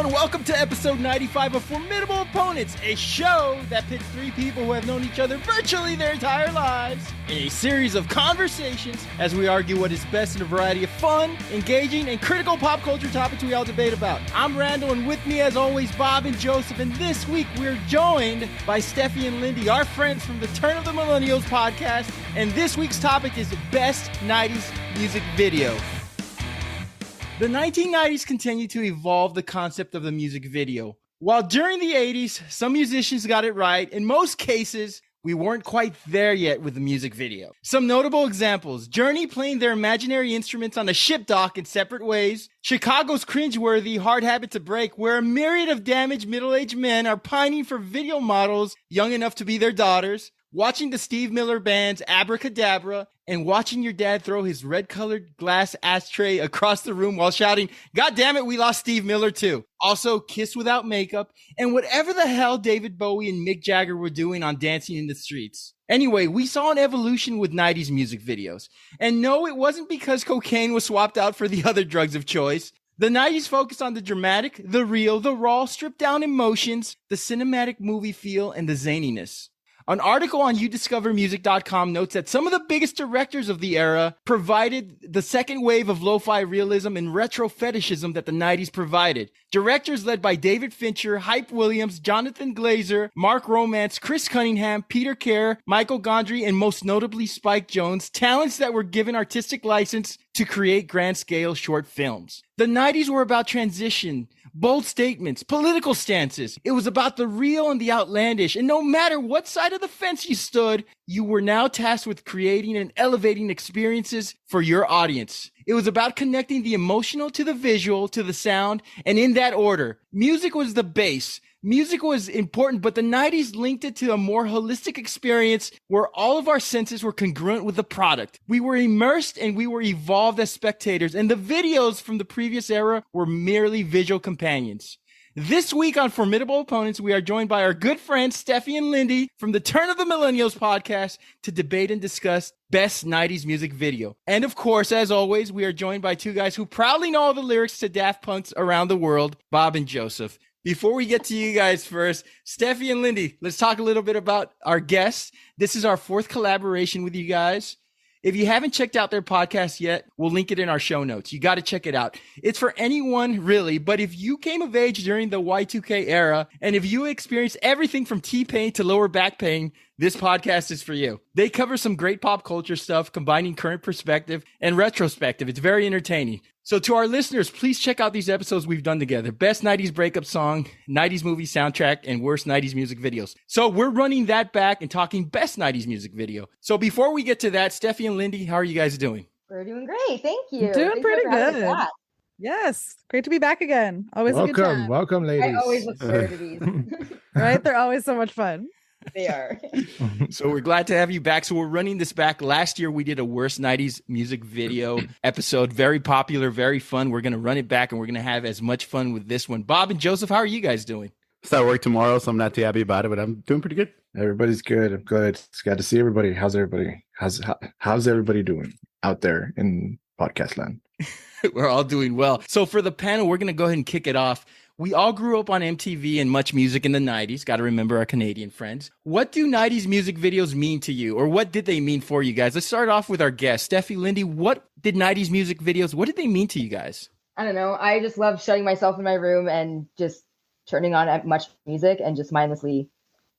everyone. Welcome to episode 95 of Formidable Opponents, a show that pits three people who have known each other virtually their entire lives in a series of conversations as we argue what is best in a variety of fun, engaging, and critical pop culture topics we all debate about. I'm Randall, and with me, as always, Bob and Joseph, and this week we're joined by Stephie and Lindi, our friends from the Turn of the Millennials podcast, and this week's topic is Best 90s Music Video. The 1990s continue to evolve the concept of the music video. While during the 80s, some musicians got it right, in most cases, we weren't quite there yet with the music video. Some notable examples: Journey playing their imaginary instruments on a ship dock in separate ways, Chicago's cringeworthy Hard Habit to Break, where a myriad of damaged middle-aged men are pining for video models young enough to be their daughters, watching the Steve Miller Band's Abracadabra, and watching your dad throw his red-colored glass ashtray across the room while shouting, "God damn it, we lost Steve Miller too." Also, Kiss Without Makeup, and whatever the hell David Bowie and Mick Jagger were doing on Dancing in the Streets. Anyway, we saw an evolution with 90s music videos. And no, it wasn't because cocaine was swapped out for the other drugs of choice. The 90s focused on the dramatic, the real, the raw, stripped-down emotions, the cinematic movie feel, and the zaniness. An article on youdiscovermusic.com notes that some of the biggest directors of the era provided the second wave of lo-fi realism and retro fetishism that the 90s provided. Directors led by David Fincher, Hype Williams, Jonathan Glazer, Mark Romance, Chris Cunningham, Peter Kerr, Michael Gondry, and most notably Spike Jonze, talents that were given artistic license to create grand-scale short films. The 90s were about transition, bold statements, political stances. It was about the real and the outlandish, and no matter what side of the fence you stood, you were now tasked with creating and elevating experiences for your audience. It was about connecting the emotional to the visual, to the sound, and in that order. Music was the base. Music was important, but the 90s linked it to a more holistic experience where all of our senses were congruent with the product. We were immersed and we were evolved as spectators, and the videos from the previous era were merely visual companions. This week on Formidable Opponents, we are joined by our good friends Stephie and Lindi from the Turn of the Millennials podcast to debate and discuss best 90s music video. And of course, as always, we are joined by two guys who proudly know all the lyrics to Daft Punk's Around the World, Bob and Joseph. Before we get to you guys first, Stephie and Lindi, let's talk a little bit about our guests. This is our fourth collaboration with you guys. If you haven't checked out their podcast yet, we'll link it in our show notes. You got to check it out. It's for anyone, really, but if you came of age during the Y2K era, and if you experienced everything from T-pain to lower back pain, this podcast is for you. They cover some great pop culture stuff, combining current perspective and retrospective. It's very entertaining. So to our listeners, please check out these episodes we've done together. Best 90s breakup song, 90s movie soundtrack, and worst 90s music videos. So we're running that back and talking best 90s music video. So before we get to that, Stephie and Lindi, how are you guys doing? We're doing great. Thank you. Doing pretty good. Yes. Great to be back again. Always a good time. Welcome, ladies. I always look forward to these. Right? They're always so much fun. They are. So we're glad to have you back. So we're running this back. Last year, we did a worst 90s music video episode. Very popular, very fun. We're going to run it back, and we're going to have as much fun with this one. Bob and Joseph, how are you guys doing? Start work tomorrow, so I'm not too happy about it, but I'm doing pretty good. Everybody's good. I'm good. It's glad to see everybody. How's everybody? How's everybody doing out there in podcast land? We're all doing well. So for the panel, we're going to go ahead and kick it off. We all grew up on MTV and much music in the 90s. Got to remember our Canadian friends. What do 90s music videos mean to you, or what did they mean for you guys? Let's start off with our guest, Stephie, Lindi. What did 90s music videos, what did they mean to you guys? I don't know. I just love shutting myself in my room and just turning on much music and just mindlessly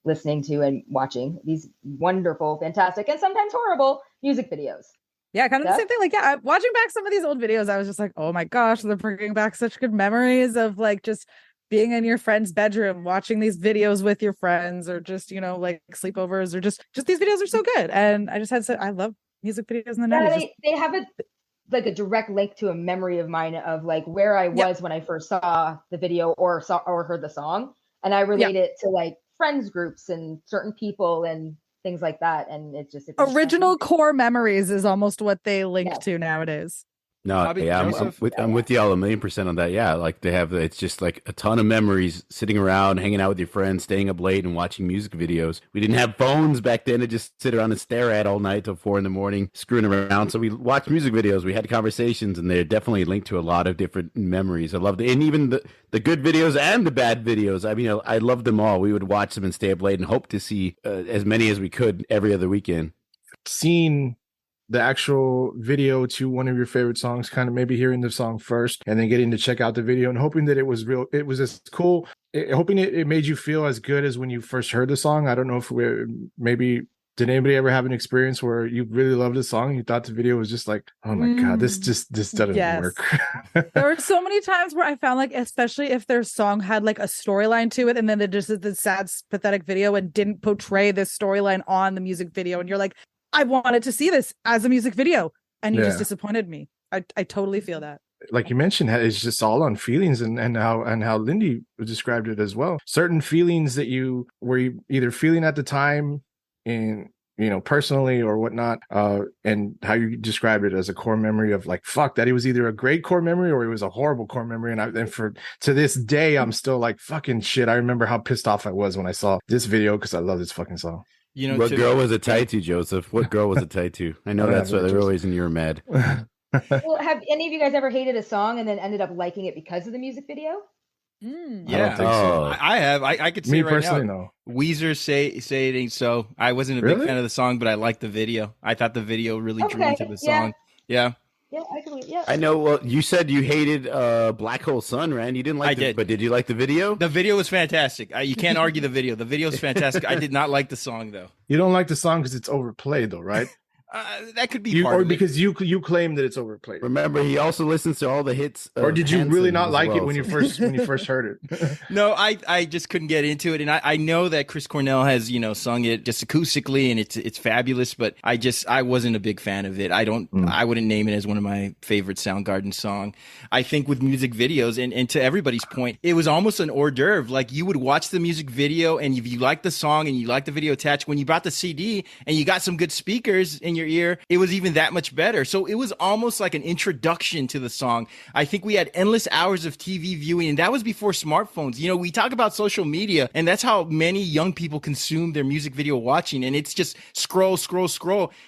listening to and watching these wonderful, fantastic, and sometimes horrible music videos. Yeah, kind of the same thing. Like, yeah, watching back some of these old videos, I was just like, oh my gosh, they're bringing back such good memories of like just being in your friend's bedroom, watching these videos with your friends, or just, you know, like sleepovers, or just these videos are so good. And I just I love music videos in the 90s. They have a direct link to a memory of mine of like where I was when I first saw the video or heard the song. And I relate it to like friends groups and certain people and things like that. And it's original core memories is almost what they link to nowadays. No, Bobby, yeah, Joseph? I'm with y'all 1,000,000% on that. Yeah, like it's just like a ton of memories sitting around, hanging out with your friends, staying up late and watching music videos. We didn't have phones back then to just sit around and stare at all night till 4 a.m, screwing around. So we watched music videos, we had conversations, and they're definitely linked to a lot of different memories. I loved it. And even the good videos and the bad videos. I mean, I loved them all. We would watch them and stay up late and hope to see as many as we could every other weekend. Seeing the actual video to one of your favorite songs, kind of maybe hearing the song first and then getting to check out the video and hoping that it was real, it was as cool, hoping it made you feel as good as when you first heard the song. I don't know if maybe did anybody ever have an experience where you really loved the song and you thought the video was just like, oh my God, this doesn't work. There were so many times where I found like, especially if their song had like a storyline to it and then it just is the sad, pathetic video and didn't portray this storyline on the music video. And you're like, I wanted to see this as a music video, and you just disappointed me. I totally feel that. Like you mentioned, it's just all on feelings and how Lindi described it as well. Certain feelings that you were either feeling at the time, in personally or whatnot, and how you described it as a core memory of like, fuck, that it was either a great core memory or it was a horrible core memory. And to this day, I'm still like, fucking shit. I remember how pissed off I was when I saw this video because I love this fucking song. What girl was it tied to, Joseph? What girl was it tied to? I know that's why the reason you were mad. Well, have any of you guys ever hated a song and then ended up liking it because of the music video? Yeah, I don't think so. I have. I could say Me right personally, now. no. Weezer say it ain't so. I wasn't a big fan of the song, but I liked the video. I thought the video really drew me to the song. Yeah. Yeah, I can. Yeah. I know. Well, you said you hated Black Hole Sun, Rand. You didn't like it, but did you like the video? The video was fantastic. You can't argue the video. The video is fantastic. I did not like the song though. You don't like the song because it's overplayed, though, right? That could be part of it. Because you claim that it's overplayed. Remember, he also listens to all the hits. Or did you really not like it when you first heard it? No, I just couldn't get into it, and I know that Chris Cornell has sung it just acoustically, and it's fabulous, but I wasn't a big fan of it. I wouldn't name it as one of my favorite Soundgarden song. I think with music videos, and to everybody's point, it was almost an hors d'oeuvre. Like you would watch the music video, and if you like the song and you like the video attached, when you bought the CD and you got some good speakers in your ear, it was even that much better. So it was almost like an introduction to the song. I think we had endless hours of TV viewing, and that was before smartphones. We talk about social media, and that's how many young people consume their music video watching, and it's just scroll.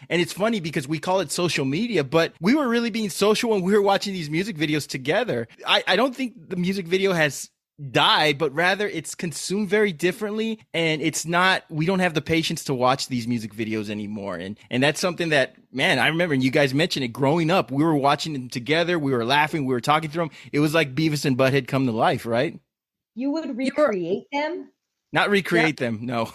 And it's funny because we call it social media, but we were really being social when we were watching these music videos together. I don't think the music video has died, but rather it's consumed very differently, and we don't have the patience to watch these music videos anymore, and that's something that, man, I remember, and you guys mentioned it, growing up we were watching them together, we were laughing, we were talking through them. It was like Beavis and Butthead come to life, right? You would recreate them? Not recreate them, no.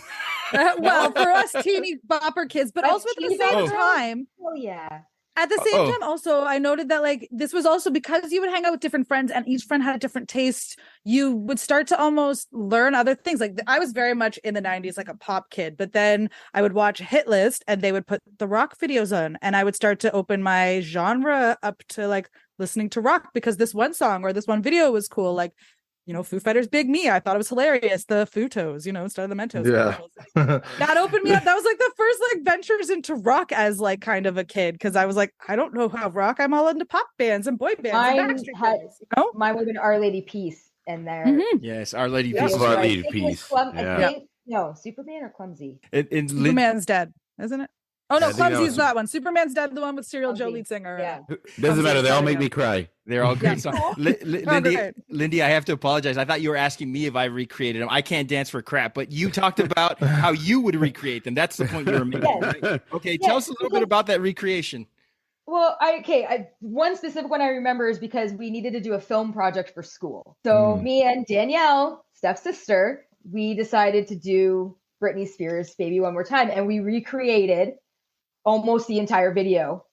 Well, for us teeny bopper kids, but also at the same time. Oh yeah. At the same time, also, I noted that like this was also because you would hang out with different friends and each friend had a different taste. You would start to almost learn other things. Like I was very much in the 90s, like a pop kid, but then I would watch Hit List and they would put the rock videos on, and I would start to open my genre up to like listening to rock because this one song or this one video was cool. Like, Foo Fighters' Big Me. I thought it was hilarious. The Futos, instead of the Mentos. Yeah. That opened me up. That was like the first like ventures into rock as like kind of a kid. Cause I was like, I don't know how rock. I'm all into pop bands and boy bands. Mine would have been Our Lady Peace and there. Mm-hmm. Yes, Our Lady Peace. Our Lady Peace. No, Superman or Clumsy? Superman's dead, isn't it? Oh no, Clumsy's that one. Superman's dead, the one with Serial Joe lead singer. Yeah. Doesn't matter. They all make me cry. They're all great songs. Lindi, I have to apologize. I thought you were asking me if I recreated them. I can't dance for crap, but you talked about how you would recreate them. That's the point you were making. Right? Okay, tell us a little bit about that recreation. Well, one specific one I remember is because we needed to do a film project for school. So me and Danielle, Steph's sister, we decided to do Britney Spears' Baby One More Time, and we recreated almost the entire video.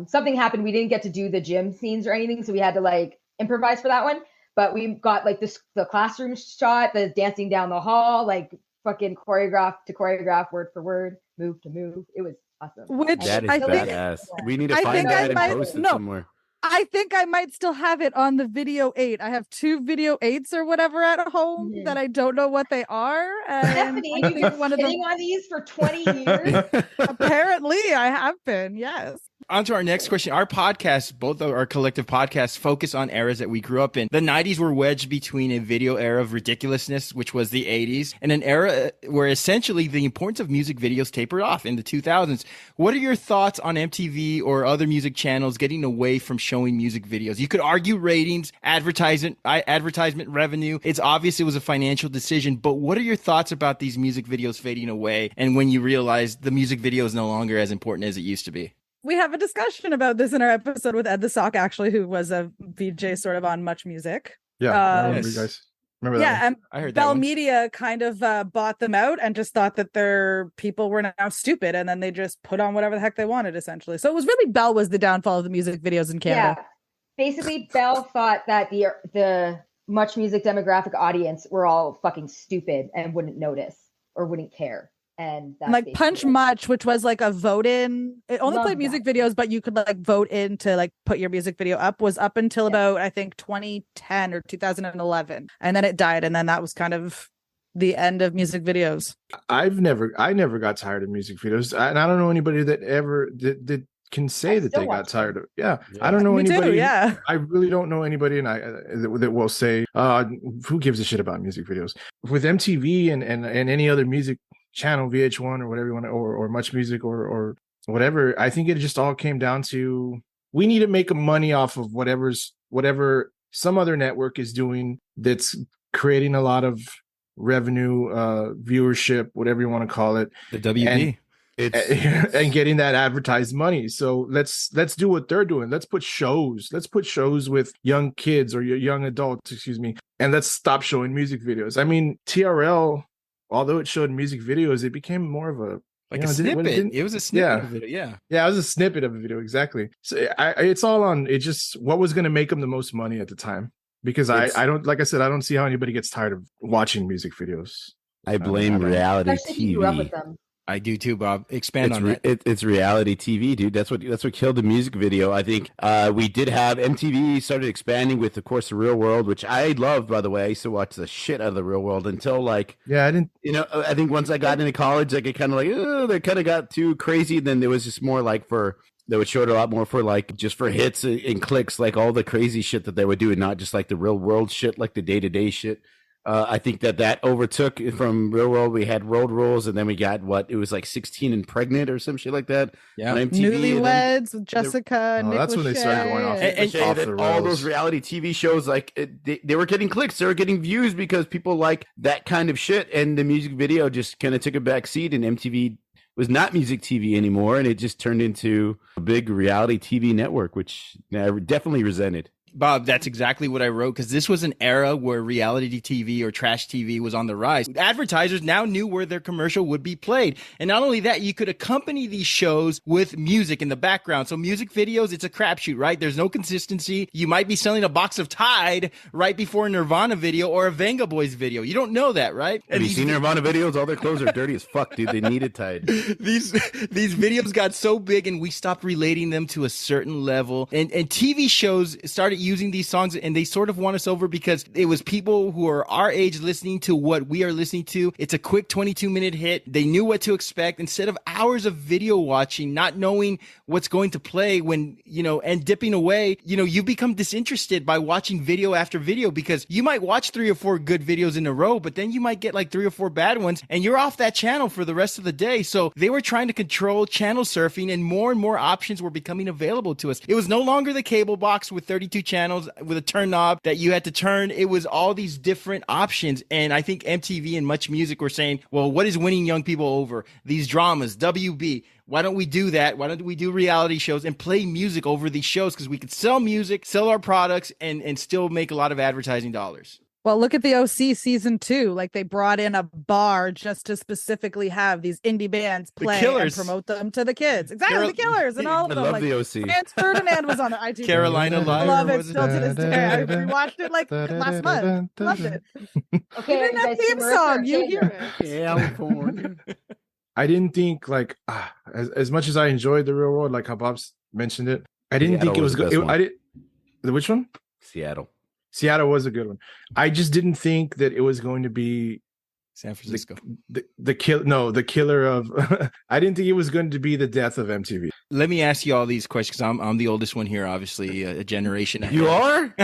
Something happened. We didn't get to do the gym scenes or anything, so we had to like improvise for that one. But we got like the classroom shot, the dancing down the hall, like fucking choreograph to choreograph, word for word, move to move. It was awesome. That is badass. We need to find that and post it somewhere. I think I might still have it on the video 8. I have 2 video 8s or whatever at home that I don't know what they are. Stephanie, you've been sitting on these for 20 years? Apparently, I have been, yes. On to our next question. Our podcast, both of our collective podcasts, focus on eras that we grew up in. The 90s were wedged between a video era of ridiculousness, which was the 80s, and an era where essentially the importance of music videos tapered off in the 2000s. What are your thoughts on MTV or other music channels getting away from showing music videos? You could argue ratings, advertisement revenue. It's obvious it was a financial decision, but what are your thoughts about these music videos fading away and when you realize the music video is no longer as important as it used to be? We have a discussion about this in our episode with Ed the Sock, actually, who was a VJ sort of on Much Music. Yeah, I remember you guys. Remember that? Yeah, and I heard Bell that one. Media kind of bought them out and just thought that their people were now stupid, and then they just put on whatever the heck they wanted, essentially. So it was really Bell was the downfall of the music videos in Canada. Yeah, basically, Bell thought that the Much Music demographic audience were all fucking stupid and wouldn't notice or wouldn't care. And that's like Punch Much, which was like a vote in. It only Love played music that. videos, but you could like vote in to like put your music video up. Was up until about I think 2010 or 2011, and then it died, and then that was kind of the end of music videos. I never got tired of music videos, and I don't know anybody that ever that can say that they got tired of. Yeah, I don't know Me anybody. too, yeah. I really don't know anybody, and that will say, "Who gives a shit about music videos?" With MTV and any other music channel, VH1 or whatever you want to, or Much Music or whatever, I think it just all came down to we need to make money off of whatever some other network is doing that's creating a lot of revenue, viewership, whatever you want to call it, The WB. and getting that advertised money. So let's do what they're doing. Let's put shows with young kids or young adults, excuse me, and let's stop showing music videos. I mean, TRL, although it showed music videos, it became more of a Like a snippet. It was a snippet of it. Yeah. Yeah, it was a snippet of a video. Exactly. So it's all on, it just, what was going to make them the most money at the time? Because I don't, like I said, I don't see how anybody gets tired of watching music videos. I blame reality Especially if you grew up with TV. them. I do too, Bob. Expand on that. It's reality TV, dude. That's what killed the music video. I think we did have MTV started expanding with, of course, The Real World, which I loved, by the way. I used to watch the shit out of The Real World until like, yeah, I didn't. You know, I think once I got into college, like it kind of like, they kind of got too crazy. Then there was just more like they would show it a lot more for like just for hits and clicks, like all the crazy shit that they would do, and not just like the real world shit, like the day-to-day shit. I think that overtook from Real World. We had Road Rules, and then we got it was like 16 and Pregnant or some shit like that. Yeah, on MTV, Newlyweds with Jessica. Nick that's when they started going off. and then all those reality TV shows, like they were getting clicks, they were getting views because people like that kind of shit, and the music video just kind of took a back seat, and MTV was not music TV anymore, and it just turned into a big reality TV network, which I definitely resented. Bob, that's exactly what I wrote, because this was an era where reality TV or trash TV was on the rise. Advertisers now knew where their commercial would be played. And not only that, you could accompany these shows with music in the background. So music videos, it's a crapshoot, right? There's no consistency. You might be selling a box of Tide right before a Nirvana video or a Venga Boys video. You don't know that, right? Have you seen Nirvana videos? All their clothes are dirty as fuck, dude. They needed Tide. These videos got so big, and we stopped relating them to a certain level. And TV shows started using these songs, and they sort of won us over because it was people who are our age listening to what we are listening to. It's a quick 22-minute hit. They knew what to expect instead of hours of video watching, not knowing what's going to play and dipping away. You become disinterested by watching video after video, because you might watch 3 or 4 good videos in a row, but then you might get like 3 or 4 bad ones, and you're off that channel for the rest of the day. So they were trying to control channel surfing, and more options were becoming available to us. It was no longer the cable box with 32 channels with a turn knob that you had to turn. It was all these different options. And I think MTV and Much Music were saying, well, what is winning young people over? These dramas, WB. Why don't we do that? Why don't we do reality shows and play music over these shows? Because we could sell music, sell our products, and still make a lot of advertising dollars. Well, look at the OC season 2. Like, they brought in a bar just to specifically have these indie bands play and promote them to the kids. Exactly, the Killers and all of them. I love the OC. Franz Ferdinand was on it. Carolina Live. I love it still to this day. I rewatched it like last month. Loved it. Okay, Even that theme song, you hear it. California. I didn't think like as much as I enjoyed The Real World, like how Bob's mentioned it, I didn't think it was good. I did. Which one? Seattle was a good one. I just didn't think that it was going to be San Francisco. The killer of I didn't think it was going to be the death of MTV. Let me ask you all these questions because I'm the oldest one here, obviously a generation ahead. You are?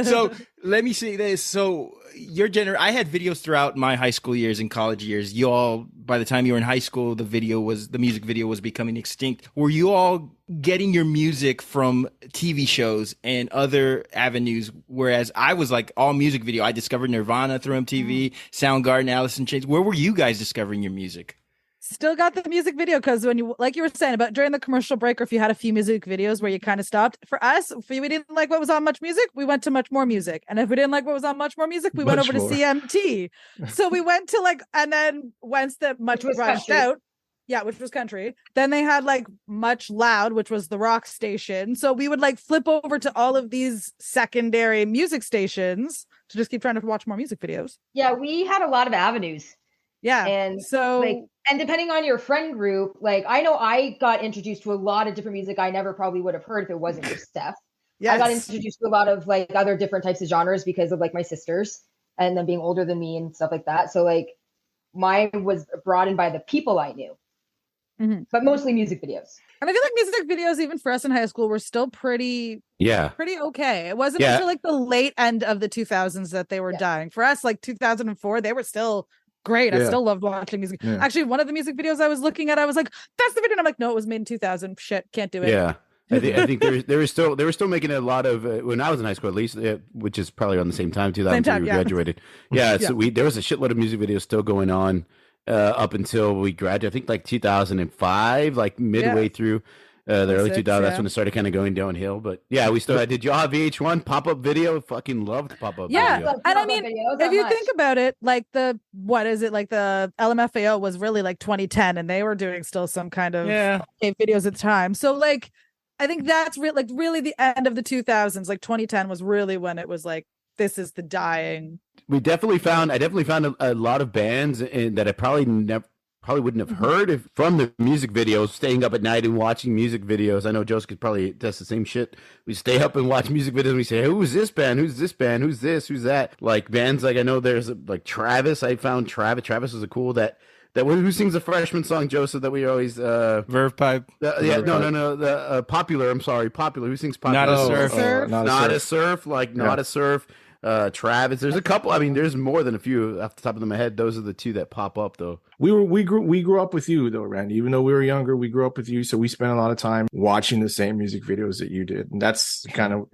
So let me say this. So I had videos throughout my high school years and college years. You all, by the time you were in high school, the music video was becoming extinct. Were you all getting your music from TV shows and other avenues? Whereas I was like all music video. I discovered Nirvana through MTV, Soundgarden, Alice in Chains. Where were you guys discovering your music? Still got the music video because when you, like you were saying about during the commercial break, or if you had a few music videos where you kind of stopped. For us, if we didn't like what was on Much Music, we went to Much More Music, and if we didn't like what was on Much More Music, we went over to CMT. So we went to like, and then once the Much was rushed out, which was country. Then they had like Much Loud, which was the rock station. So we would like flip over to all of these secondary music stations to just keep trying to watch more music videos. Yeah, we had a lot of avenues. Yeah, and so like, and depending on your friend group, like I know I got introduced to a lot of different music I never probably would have heard if it wasn't for Steph. Yes. I got introduced to a lot of like other different types of genres because of like my sisters and them being older than me and stuff like that. So like mine was broadened by the people I knew, but mostly music videos. And I feel like music videos, even for us in high school, were still pretty okay. It wasn't until like the late end of the 2000s that they were dying. For us, like 2004, they were still great. I still loved watching music. Actually, one of the music videos I was looking at, I was like, that's the video. And I'm like, no, it was made in 2000. Shit, can't do it. Yeah. I think they were still making a lot of when I was in high school, at least, which is probably around the same time, 2003 we graduated. So there was a shitload of music videos still going on up until we graduated. I think like 2005, like midway through the early 2000s. That's when it started kind of going downhill. But yeah, we still had. Did y'all have VH1 pop-up video? Fucking loved pop-up video. And I mean, if you think about it, like the LMFAO was really like 2010, and they were doing still some kind of videos at the time. So like, I think that's really the end of the 2000s. Like 2010 was really when it was like, this is the dying. I definitely found a lot of bands that I probably wouldn't have heard from the music videos, staying up at night and watching music videos. I know Joseph could probably test the same shit. We stay up and watch music videos and we say, hey, who's this band? Who's this band? Who's this? Who's that? Like bands like I know there's like Travis. I found Travis. Travis was a cool that who sings the freshman song, Joseph, that we always Verve Pipe. The Popular. I'm sorry, Popular. Who sings Popular? Not a Surf. Not a Surf. Like Not a Surf. Travis. There's a couple. I mean, there's more than a few off the top of my head. Those are the two that pop up though. We grew up with you though, Randy. Even though we were younger, we grew up with you, so we spent a lot of time watching the same music videos that you did. And that's kind of,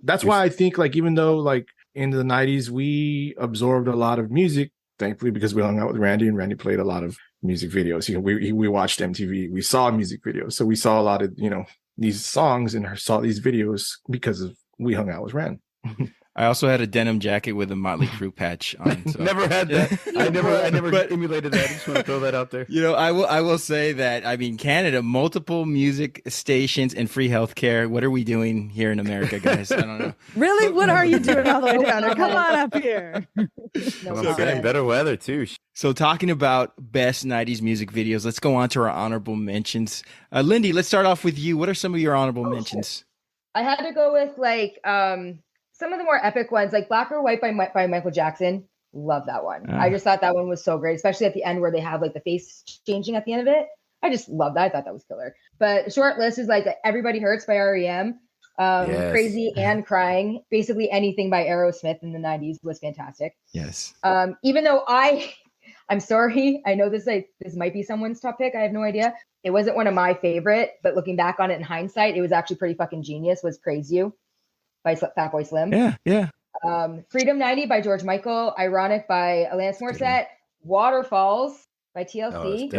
that's why I think like even though like in the 90s we absorbed a lot of music, thankfully, because we hung out with Randy and Randy played a lot of music videos. We watched MTV, we saw music videos, so we saw a lot of these songs and saw these videos because we hung out with Rand. I also had a denim jacket with a Motley Crue patch on. So. Never had that. I never emulated that. I just want to throw that out there. I will say that, I mean, Canada, multiple music stations and free healthcare. What are we doing here in America, guys? I don't know. Really? What are you doing all the way down there? Come on up here. Getting better weather, too. So talking about best 90s music videos, let's go on to our honorable mentions. Lindi, let's start off with you. What are some of your honorable mentions? I had to go with like some of the more epic ones, like Black or White by Michael Jackson. Love that one. I just thought that one was so great, especially at the end where they have like the face changing at the end of it. I just love that. I thought that was killer. But short list is like Everybody Hurts by REM, Crazy and Crying. Basically anything by Aerosmith in the 90s was fantastic. Yes. Even though I'm sorry, I know this might be someone's top pick. I have no idea. It wasn't one of my favorite, but looking back on it in hindsight, it was actually pretty fucking genius. Was Praise You by Fatboy Slim. Yeah. Freedom 90 by George Michael. Ironic by Alanis Morissette. Waterfalls by TLC.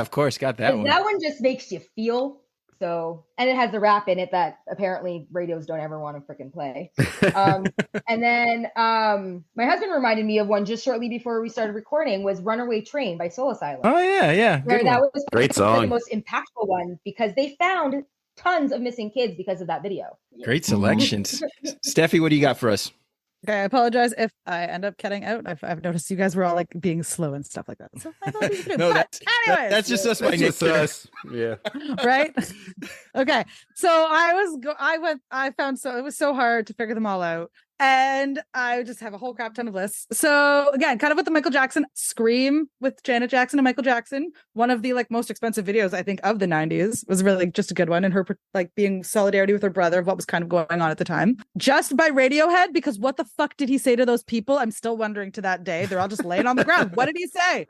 Of course. Got that one. That one just makes you feel so, and it has the rap in it that apparently radios don't ever want to freaking play. And then my husband reminded me of one just shortly before we started recording was Runaway Train by Soul Asylum. Oh yeah. Where that was great song. The most impactful one because they found tons of missing kids because of that video. Great selections. Steffi, what do you got for us? Okay, I apologize if I end up cutting out. I've noticed you guys were all like being slow and stuff like that. So I thought we could no, that's just us by nature. Yeah. Right. Okay. So it was so hard to figure them all out. And I just have a whole crap ton of lists. So again, kind of with the Michael Jackson, Scream with Janet Jackson and Michael Jackson, one of the like most expensive videos I think of the 90s, was really just a good one. And her like being solidarity with her brother of what was kind of going on at the time. Just by Radiohead, because what the fuck did he say to those people? I'm still wondering to that day. They're all just laying on the ground. What did he say?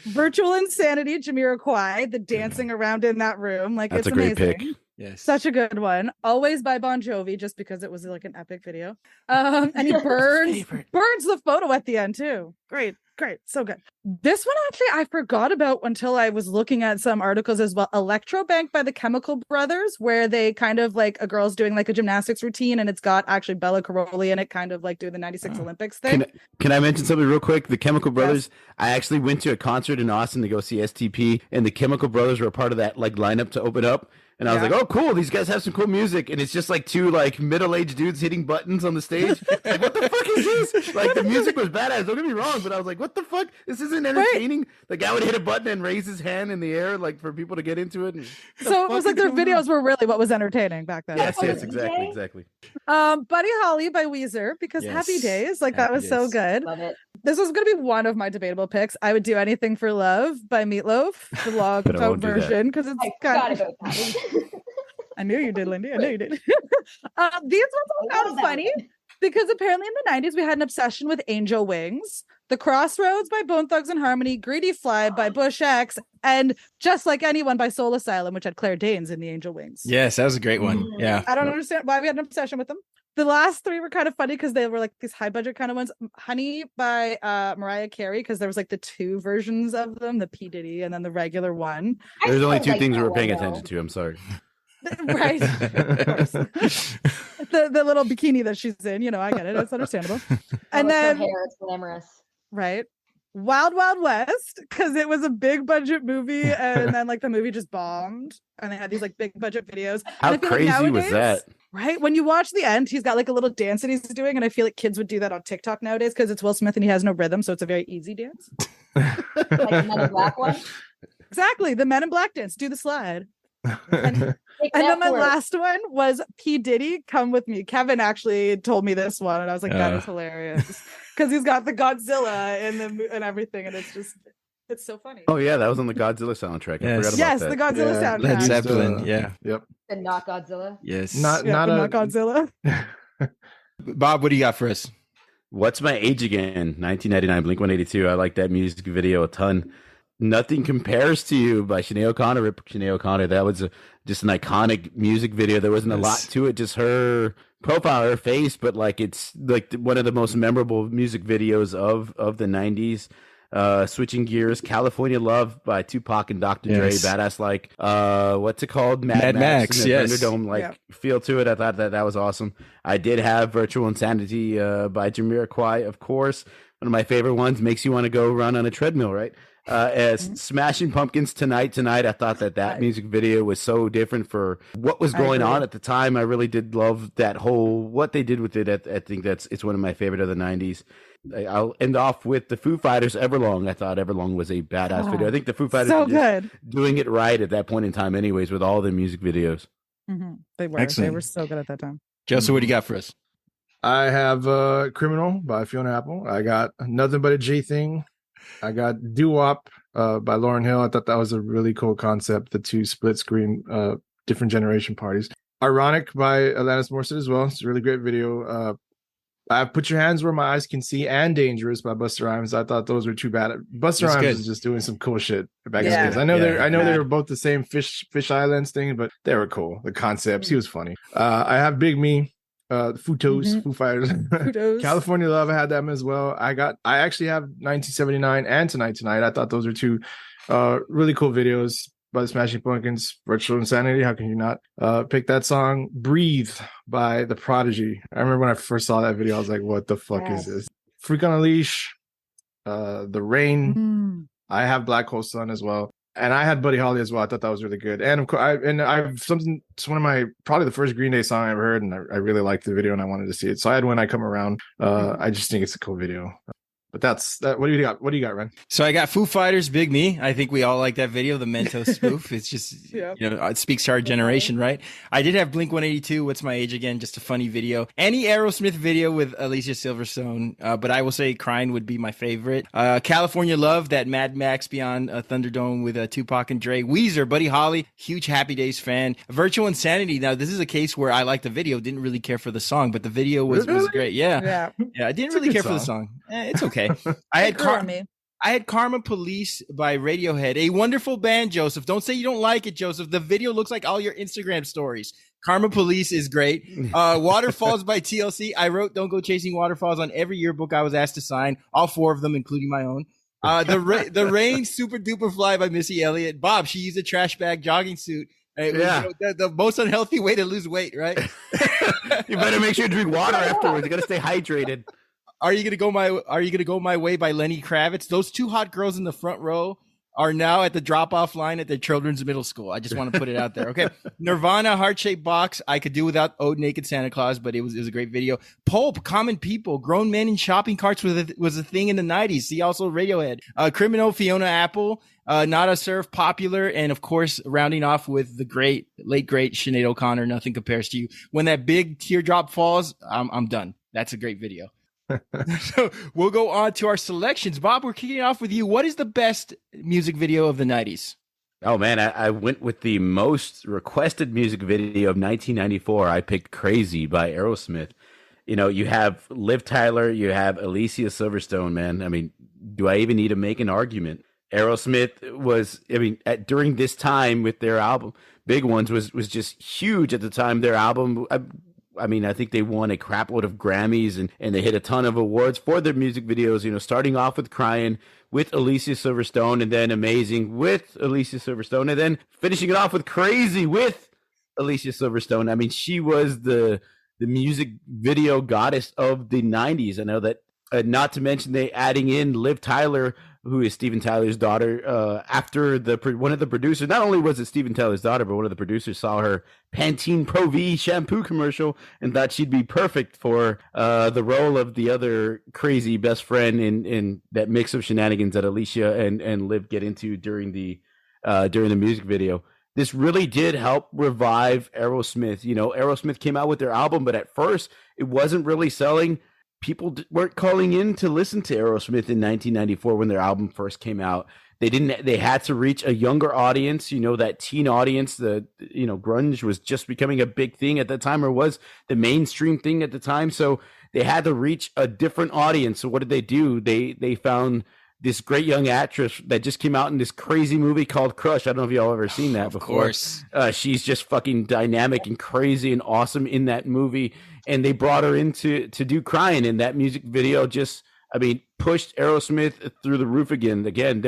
Virtual Insanity, Jamiroquai, the dancing around in that room. Like, That's it's a great amazing. pick. Yes. Such a good one. Always by Bon Jovi, just because it was like an epic video. And he burns the photo at the end too. Great. So good. This one actually I forgot about until I was looking at some articles as well. Electrobank by the Chemical Brothers, where they kind of like a girl's doing like a gymnastics routine, and it's got actually Bella Caroli in it, kind of like doing the 96 Olympics thing. Can I mention something real quick? The Chemical Brothers, yes. I actually went to a concert in Austin to go see STP, and the Chemical Brothers were a part of that like lineup to open up. And I was like, oh, cool. These guys have some cool music. And it's just like two like middle-aged dudes hitting buttons on the stage. Like, what the fuck is this? Like, the music was badass. Don't get me wrong. But I was like, what the fuck? This isn't entertaining. Right. The guy would hit a button and raise his hand in the air like for people to get into it. So it was like their videos were really what was entertaining back then. Yes, exactly. Buddy Holly by Weezer, because Happy Days. Like, that was so good. Love it. This was going to be one of my debatable picks. I would do Anything for Love by Meatloaf, the logged out version, because it's kind of... I knew you did, Lindy. I knew you did. These ones are kind of funny because apparently in the 90s we had an obsession with Angel Wings, The Crossroads by Bone Thugs and Harmony, Greedy Fly by Bush X, and Just Like Anyone by Soul Asylum, which had Claire Danes in the Angel Wings. Yes, that was a great one. Yeah. I don't understand why we had an obsession with them. The last three were kind of funny because they were like these high budget kind of ones. Honey by Mariah Carey, because there was like the two versions of them, the P. Diddy and then the regular one. There's only two things we were paying attention to. I'm sorry. Right. Of course. the little bikini that she's in, you know, I get it. It's understandable. And then her hair is glamorous. Right. Wild Wild West, because it was a big budget movie, and then like the movie just bombed, and they had these like big budget videos. How crazy nowadays, was that? Right? When you watch the end, he's got like a little dance that he's doing, and I feel like kids would do that on TikTok nowadays because it's Will Smith and he has no rhythm, so it's a very easy dance. Like the Men in Black one? Exactly. The Men in Black dance. Do the slide. And then my last one was P. Diddy, Come With Me. Kevin actually told me this one, and I was like, that is hilarious. Because he's got the Godzilla and everything, and it's so funny. Oh, yeah, that was on the Godzilla soundtrack. I forgot about that. The Godzilla soundtrack. Led Zeppelin, Yep. And not Godzilla. Yes. Not Godzilla. Bob, what do you got for us? What's My Age Again? 1999, Blink-182. I like that music video a ton. Nothing Compares to You by Sinead O'Connor. Rip Sinead O'Connor. That was just an iconic music video. There wasn't a lot to it, just her profile, her face, but like it's like one of the most memorable music videos of the 90s. Switching Gears, California Love by Tupac and Dr. Dre. Badass, like what's it called? Mad Max. Thunderdome feel to it. I thought that was awesome. I did have Virtual Insanity by Jamiroquai, of course. One of my favorite ones. Makes you want to go run on a treadmill, right? As Smashing Pumpkins, Tonight. I thought that music video was so different for what was going on at the time. I really did love that whole what they did with it. I think it's one of my favorite of the 90s. I'll end off with the Foo Fighters, Everlong. I thought Everlong was a badass video. I think the Foo Fighters were just doing it right at that point in time anyways with all the music videos. Mm-hmm. They were. Excellent. They were so good at that time. Joseph, what do you got for us? I have Criminal by Fiona Apple. I got Nothing But a J Thing. I got Doo-Wop by Lauryn Hill. I thought that was a really cool concept, the two split screen different generation parties. Ironic by Alanis Morissette as well. It's a really great video. I have Put Your Hands Where My Eyes Can See and Dangerous by Busta Rhymes. I thought those were too bad. Busta Rhymes was just doing some cool shit back in the days. I know they were both the same Fish Islands thing, but they were cool. The concepts, he was funny. I have Big Me. Foo Fighters. California Love, I had them as well. I actually have 1979 and Tonight. I thought those were two really cool videos by the Smashing Pumpkins. Virtual Insanity, how can you not pick that song? Breathe by The Prodigy. I remember when I first saw that video, I was like, what the fuck is this? Freak on a Leash, The Rain. I have Black Hole Sun as well. And I had Buddy Holly as well. I thought that was really good. And of course, it's one of my, probably the first Green Day song I ever heard. And I really liked the video and I wanted to see it. So I had When I Come Around. I just think it's a cool video. But that's that. What do you got? What do you got, Ren? So I got Foo Fighters, Big Me. I think we all like that video, the Mentos spoof. It's just, it speaks to our generation, right? I did have Blink 182. What's My Age Again? Just a funny video. Any Aerosmith video with Alicia Silverstone. But I will say Crying would be my favorite. California Love, that Mad Max Beyond Thunderdome with Tupac and Dre. Weezer, Buddy Holly, huge Happy Days fan. Virtual Insanity. Now, this is a case where I liked the video, didn't really care for the song, but the video was great. Yeah. I didn't really care for the song. It's okay. I had Karma Police by Radiohead, a wonderful band, Joseph. Don't say you don't like it, Joseph. The video looks like all your Instagram stories. Karma Police is great. Waterfalls by TLC. I wrote Don't Go Chasing Waterfalls on every yearbook I was asked to sign, all 4 of them, including my own. The Rain Super Duper Fly by Missy Elliott. Bob, she used a trash bag jogging suit. It was, the most unhealthy way to lose weight, right? You better make sure you drink water afterwards. You got to stay hydrated. Are you gonna go my way by Lenny Kravitz? Those 2 hot girls in the front row are now at the drop-off line at their children's middle school. I just want to put it out there. Okay. Nirvana, Heart-Shaped Box. I could do without Ode Naked Santa Claus, but it was a great video. Pulp, Common People, Grown Men in Shopping Carts was a thing in the 90s. See also Radiohead. Criminal, Fiona Apple, Not a Surf, Popular, and of course, rounding off with the late great Sinead O'Connor, Nothing Compares to You. When that big teardrop falls, I'm done. That's a great video. So we'll go on to our selections. Bob, we're kicking off with you. What is the best music video of the 90s? Oh, man, I went with the most requested music video of 1994. I picked Crazy by Aerosmith. You have Liv Tyler, you have Alicia Silverstone, man. I mean, do I even need to make an argument? Aerosmith was, during this time with their album, Big Ones was just huge at the time. Their album, I think they won a crap load of Grammys and they hit a ton of awards for their music videos, starting off with Crying with Alicia Silverstone and then Amazing with Alicia Silverstone and then finishing it off with Crazy with Alicia Silverstone. I mean, she was the music video goddess of the 90s. I know that, not to mention they adding in Liv Tyler, who is Steven Tyler's daughter, after one of the producers, not only was it Steven Tyler's daughter, but one of the producers saw her Pantene Pro V shampoo commercial and thought she'd be perfect for the role of the other crazy best friend in that mix of shenanigans that Alicia and Liv get into during the music video. This really did help revive Aerosmith. Aerosmith came out with their album, but at first it wasn't really selling. People weren't calling in to listen to Aerosmith in 1994 when their album first came out. They had to reach a younger audience, that teen audience. Grunge was just becoming a big thing at that time, or was the mainstream thing at the time. So they had to reach a different audience. So what did they do? They found this great young actress that just came out in this crazy movie called Crush. I don't know if y'all ever seen that before. Of course. She's just fucking dynamic and crazy and awesome in that movie. And they brought her in to do Crying, and that music video just, pushed Aerosmith through the roof again. Again,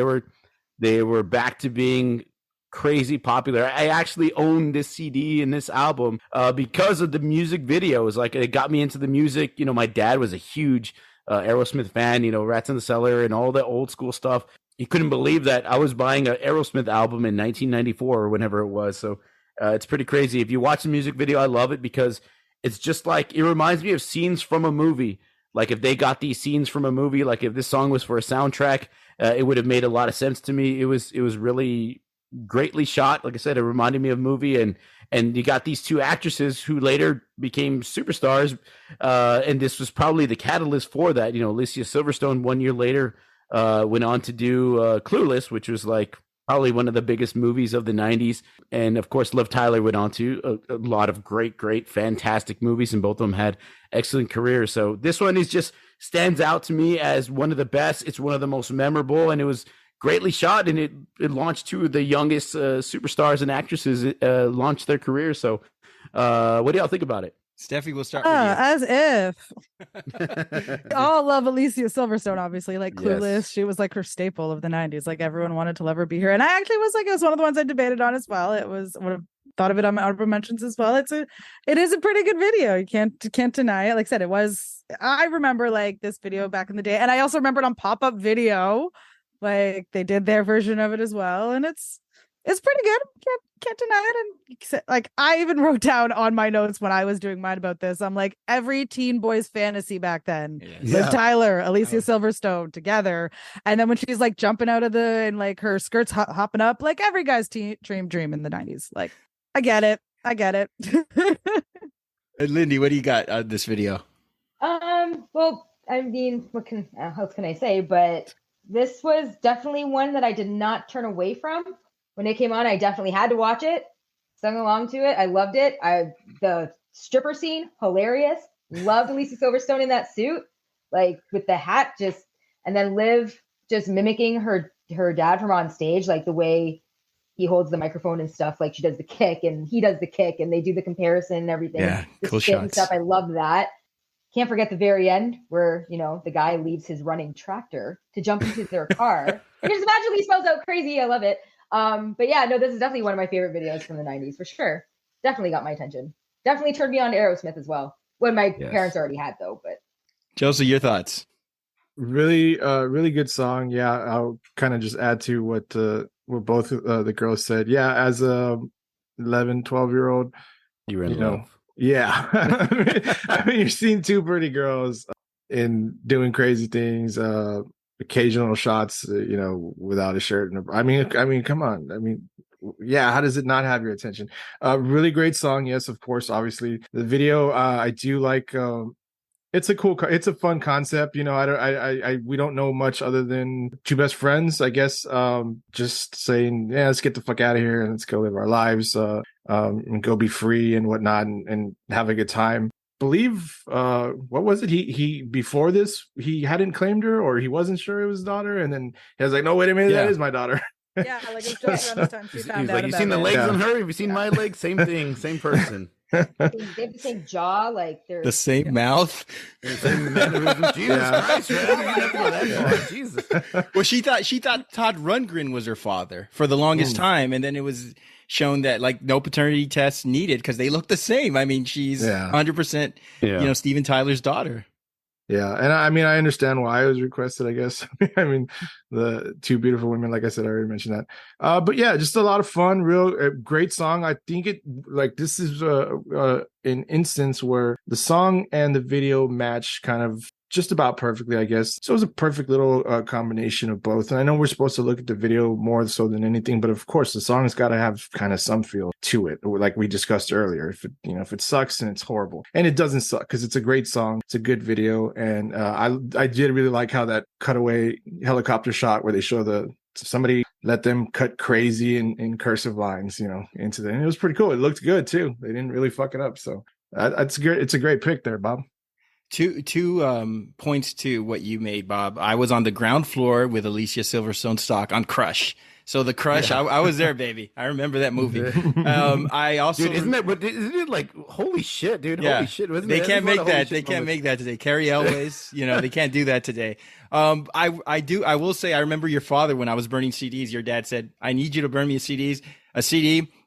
they were back to being crazy popular. I actually own this CD and this album because of the music videos. Like, it got me into the music. My dad was a huge Aerosmith fan, Rats in the Cellar and all the old school stuff. He couldn't believe that I was buying an Aerosmith album in 1994 or whenever it was. So it's pretty crazy. If you watch the music video, I love it because it's just like, it reminds me of scenes from a movie. Like, if they got these scenes from a movie, like if this song was for a soundtrack, it would have made a lot of sense to me. It was really greatly shot. Like I said, it reminded me of a movie, and you got these 2 actresses who later became superstars. And this was probably the catalyst for that. Alicia Silverstone 1 year later went on to do Clueless, which was like probably one of the biggest movies of the 90s. And of course, Liv Tyler went on to a lot of great, fantastic movies, and both of them had excellent careers. So this one stands out to me as one of the best. It's one of the most memorable, and it was greatly shot, and it launched 2 of the youngest superstars and actresses launched their careers. So what do y'all think about it? Steffi, we'll start with you. As if. All love Alicia Silverstone, obviously. Like Clueless, yes. She was like her staple of the 90s. Like, everyone wanted to let her be here. And I actually was like, it was one of the ones I debated on as well. It was one of thought of it on my honorable mentions as well. It is a pretty good video. You can't deny it. Like I said, I remember like this video back in the day. And I also remember it on Pop-Up Video. Like, they did their version of it as well. And it's It's pretty good. Can't deny it. And like, I even wrote down on my notes when I was doing mine about this, I'm like, every teen boy's fantasy back then. Liv Tyler, Alicia Silverstone together, and then when she's like jumping out of and like her skirts hopping up, like every guy's dream in the 90s. Like, I get it. Lindy, what do you got on this video? Well, I mean, what else can I say? But this was definitely one that I did not turn away from. When it came on, I definitely had to watch it, sung along to it. I loved it. The stripper scene, hilarious. Loved Alicia Silverstone in that suit, like with the hat, and then Liv just mimicking her dad from on stage, like the way he holds the microphone and stuff. Like she does the kick and he does the kick, and they do the comparison and everything. Yeah, cool shots and stuff. I love that. Can't forget the very end where, the guy leaves his running tractor to jump into their car. And just magically spells out crazy. I love it. But yeah, no, this is definitely one of my favorite videos from the 90s for sure. Definitely got my attention. Definitely turned me on to Aerosmith as well. When my parents already had though, but. Joseph, your thoughts? Really good song. Yeah, I'll kind of just add to what both the girls said. Yeah, as a 11, 12-year-old, you were in love. Yeah. I mean, you're seeing two pretty girls and doing crazy things, occasional shots, without a shirt. I mean, come on. I mean, yeah, how does it not have your attention? Really great song. Yes, of course, obviously. The video, I do like. It's a fun concept. We don't know much other than two best friends, I guess. Just saying, yeah, let's get the fuck out of here and let's go live our lives, and go be free and whatnot and have a good time. Believe, what was it? He before this, he hadn't claimed her, or he wasn't sure it was his daughter. And then he was like, no, wait a minute, that is my daughter. Yeah, like it was just around this time she found out like, you seen the legs on her? Have you seen my legs? Same thing, same person. They have the same jaw, like they're the same mouth. Jesus Christ, man. Jesus. Well, she thought Todd Rundgren was her father for the longest time, and then it was shown that like no paternity tests needed because they look the same. I mean, she's 100%, Steven Tyler's daughter. Yeah, and I mean, I understand why it was requested, I guess. I mean, the two beautiful women, like I said, I already mentioned that. But yeah, just a lot of fun, great song. I think this is an instance where the song and the video match kind of just about perfectly, I guess. So it was a perfect little combination of both. And I know we're supposed to look at the video more so than anything, but of course the song's got to have kind of some feel to it, like we discussed earlier. If it sucks, then it's horrible, and it doesn't suck because it's a great song. It's a good video, and I did really like how that cutaway helicopter shot where they show somebody let them cut crazy in cursive lines, into and it was pretty cool. It looked good too. They didn't really fuck it up, so that's great. It's a great pick there, Bob. Two points to what you made, Bob. I was on the ground floor with Alicia Silverstone stock on Crush. So the Crush, I was there, baby. I remember that movie. I also, dude, isn't it like holy shit, dude? Yeah. Holy shit! They can't make that. They can't make that today. Carrie Elways, they can't do that today. I will say, I remember your father when I was burning CDs. Your dad said, "I need you to burn me a CD."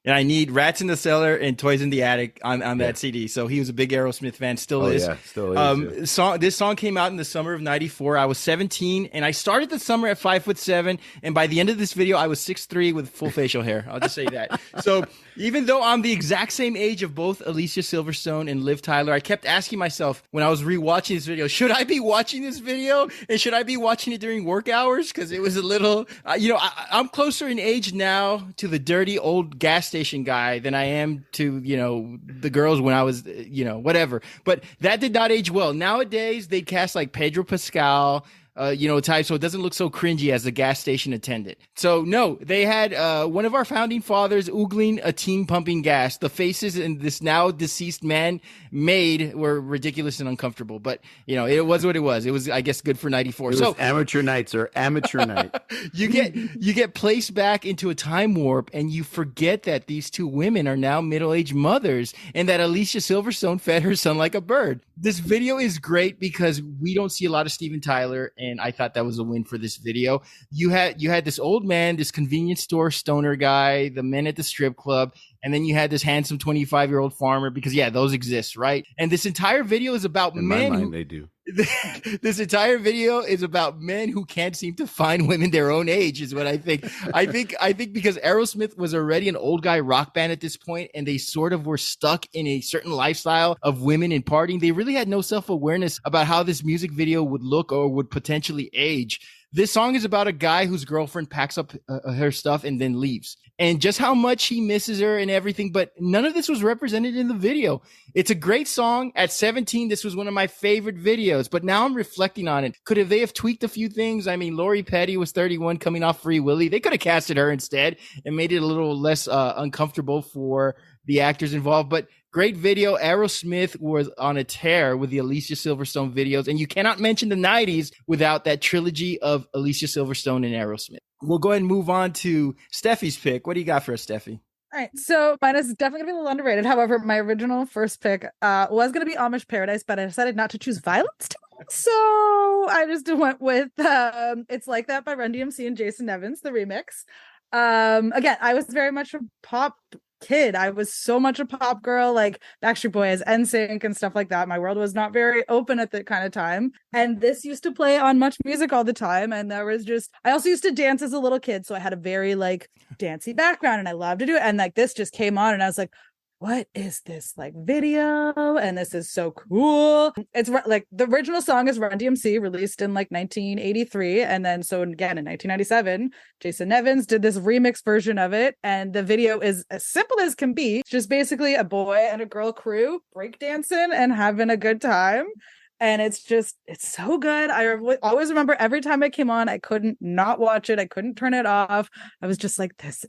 And I need Rats in the Cellar and Toys in the Attic on that CD. So he was a big Aerosmith fan, still is. Yeah, still is. This song came out in the summer of '94. I was 17, and I started the summer at 5'7", and by the end of this video, I was 6'3" with full facial hair. I'll just say that. So even though I'm the exact same age of both Alicia Silverstone and Liv Tyler, I kept asking myself when I was rewatching this video, should I be watching this video, and should I be watching it during work hours? Because it was a little, I'm closer in age now to the dirty old gas station guy than I am to, the girls when I was, whatever. But that did not age well. Nowadays, they cast like Pedro Pascal, type, so it doesn't look so cringy as a gas station attendant. So no, they had one of our founding fathers oogling a teen pumping gas. The faces in this now deceased man made were ridiculous and uncomfortable, but it was what it was. It was, I guess, good for '94. So amateur night, sir, amateur night. You get placed back into a time warp, and you forget that these two women are now middle-aged mothers, and that Alicia Silverstone fed her son like a bird. This video is great because we don't see a lot of Steven Tyler, and I thought that was a win for this video. You had this old man, this convenience store stoner guy, the men at the strip club, and then you had this handsome 25-year-old farmer, because those exist, right? And this entire video is about In men. my mind, they do. This entire video is about men who can't seem to find women their own age, is what I think. I think because Aerosmith was already an old guy rock band at this point, and they sort of were stuck in a certain lifestyle of women and partying. They really had no self-awareness about how this music video would look or would potentially age. This song is about a guy whose girlfriend packs up her stuff and then leaves, and just how much he misses her and everything. But none of this was represented in the video. It's a great song. At 17, this was one of my favorite videos, but now I'm reflecting on it. Could they have tweaked a few things? I mean, Lori Petty was 31 coming off Free Willy. They could have casted her instead and made it a little less uncomfortable for the actors involved, but great video. Aerosmith was on a tear with the Alicia Silverstone videos, and you cannot mention the 90s without that trilogy of Alicia Silverstone and Aerosmith. We'll go ahead and move on to Stephie's pick. What do you got for us, Stephie? All right, so mine is definitely going to be a little underrated. However, my original first pick was going to be Amish Paradise, but I decided not to choose violence. So I just went with It's Like That by Run DMC and Jason Nevins, the remix. Again, I was very much a pop kid. I was so much a pop girl, like Backstreet Boys, NSYNC and stuff like that. My world was not very open at that kind of time, and this used to play on Much Music all the time. And there was just, I also used to dance as a little kid, so I had a very like dancey background, and I loved to do it. And like this just came on, and I was like, what is this like video? And this is so cool. It's like the original song is Run DMC, released in like 1983. And then so again in 1997, Jason Nevins did this remix version of it. And the video is as simple as can be. It's just basically a boy and a girl crew breakdancing and having a good time. And it's so good. I always remember every time it came on, I couldn't not watch it. I couldn't turn it off. I was just like, this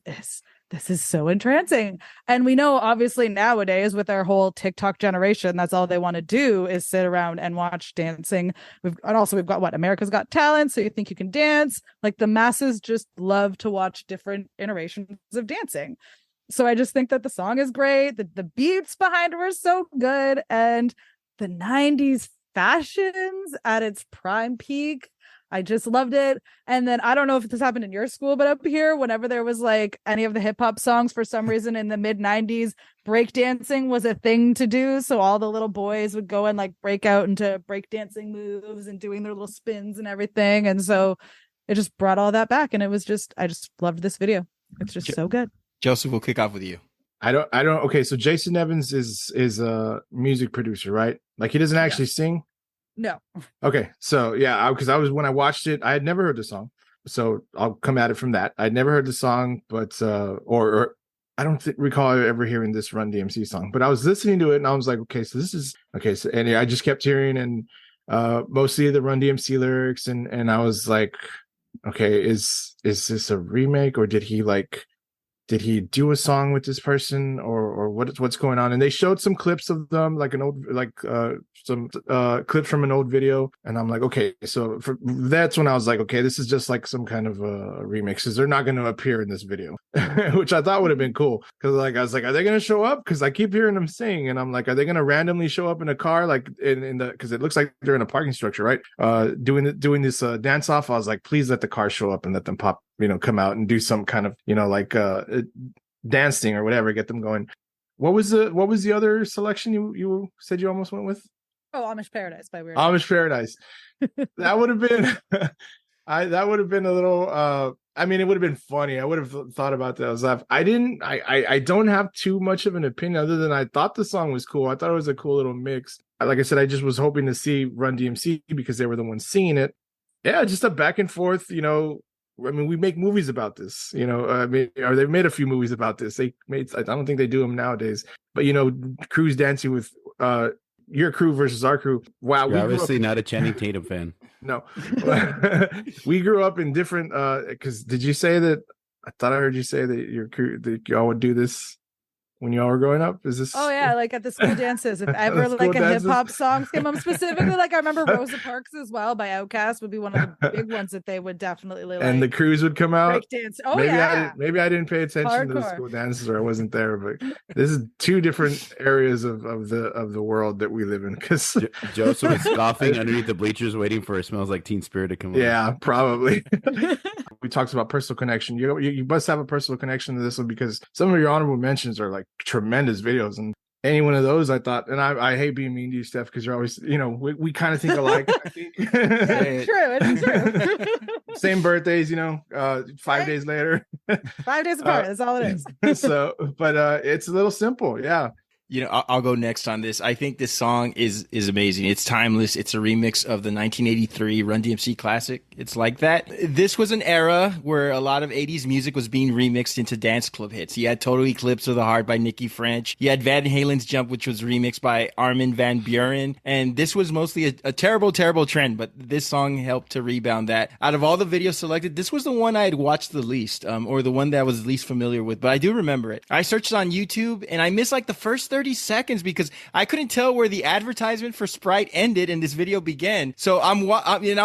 is so entrancing. And we know obviously nowadays with our whole TikTok generation, that's all they want to do is sit around and watch dancing. We've got what, America's Got Talent. So you think you can dance. Like the masses just love to watch different iterations of dancing. So I just think that the song is great. The beats behind it were so good. And the 90s fashions at its prime peak, I just loved it. And then I don't know if this happened in your school, but up here, whenever there was like any of the hip hop songs, for some reason in the mid 90s, breakdancing was a thing to do. So all the little boys would go and like break out into breakdancing moves and doing their little spins and everything. And so it just brought all that back. And it was just, I just loved this video. It's just so good. Joseph, we'll kick off with you. I don't. Okay, so Jason Evans is a music producer, right? Like he doesn't actually sing. No. Okay, so yeah, because I was when I watched it, I had never heard the song, so I'll come at it from that. I'd never heard the song, but or I don't recall ever hearing this Run DMC song. But I was listening to it, and I was like, okay, so this is okay. So and I just kept hearing and mostly the Run DMC lyrics, and I was like, okay, is this a remake, or did he do a song with this person, or what's going on? And they showed some clips of them, like some clips from an old video, and I'm like, okay, so that's when I was like, okay, this is just like some kind of a remix, because they're not going to appear in this video, which I thought would have been cool, because like I was like, are they going to show up? Because I keep hearing them sing, and I'm like, are they going to randomly show up in a car, like in the, because it looks like they're in a parking structure, right? Doing this dance off. I was like, please let the car show up and let them pop, come out and do some kind of, like dancing or whatever, get them going. What was the other selection you said you almost went with? Oh, Amish Paradise by Weird. Amish Paradise. That would have been that would have been a little I mean, it would have been funny. I would have thought about that. I was laughing. I don't have too much of an opinion other than I thought the song was cool. I thought it was a cool little mix. Like I said, I just was hoping to see Run DMC because they were the ones singing it. Yeah, just a back and forth, I mean, we make movies about this, I mean, or they've made a few movies about this. I don't think they do them nowadays, but crews dancing with your crew versus our crew. Wow. You're obviously not a Channing Tatum fan. No, we grew up in different, because did you say that? I thought I heard you say that your crew, that y'all would do this when y'all were growing up. Is this? Oh yeah, like at the school dances. If ever like a hip hop song came up, specifically, like I remember Rosa Parks as well by Outkast would be one of the big ones that they would definitely like. And the crews would come out. Break dance. Oh maybe I didn't pay attention to the school dances, or I wasn't there. But this is two different areas of the world that we live in. Because Joseph was scoffing underneath the bleachers, waiting for It Smells Like Teen Spirit to come. Yeah, probably. We talked about personal connection. You must have a personal connection to this one because some of your honorable mentions are like tremendous videos, and any one of those, I thought, and I hate being mean to you, Steph, because you're always, we kind of think alike. I think. It's true. It's true. Same birthdays, 5 days later. 5 days apart. That's all it is. So, but it's a little simple. Yeah. I'll go next on this. I think this song is amazing. It's timeless. It's a remix of the 1983 Run DMC classic. It's like that. This was an era where a lot of 80s music was being remixed into dance club hits. You had Total Eclipse of the Heart by Nicki French. You had Van Halen's Jump, which was remixed by Armin van Buuren. And this was mostly a terrible, terrible trend, but this song helped to rebound that. Out of all the videos selected, this was the one I had watched the least, or the one that I was least familiar with, but I do remember it. I searched on YouTube and I missed like the first 30 seconds because I couldn't tell where the advertisement for Sprite ended and this video began. So I'm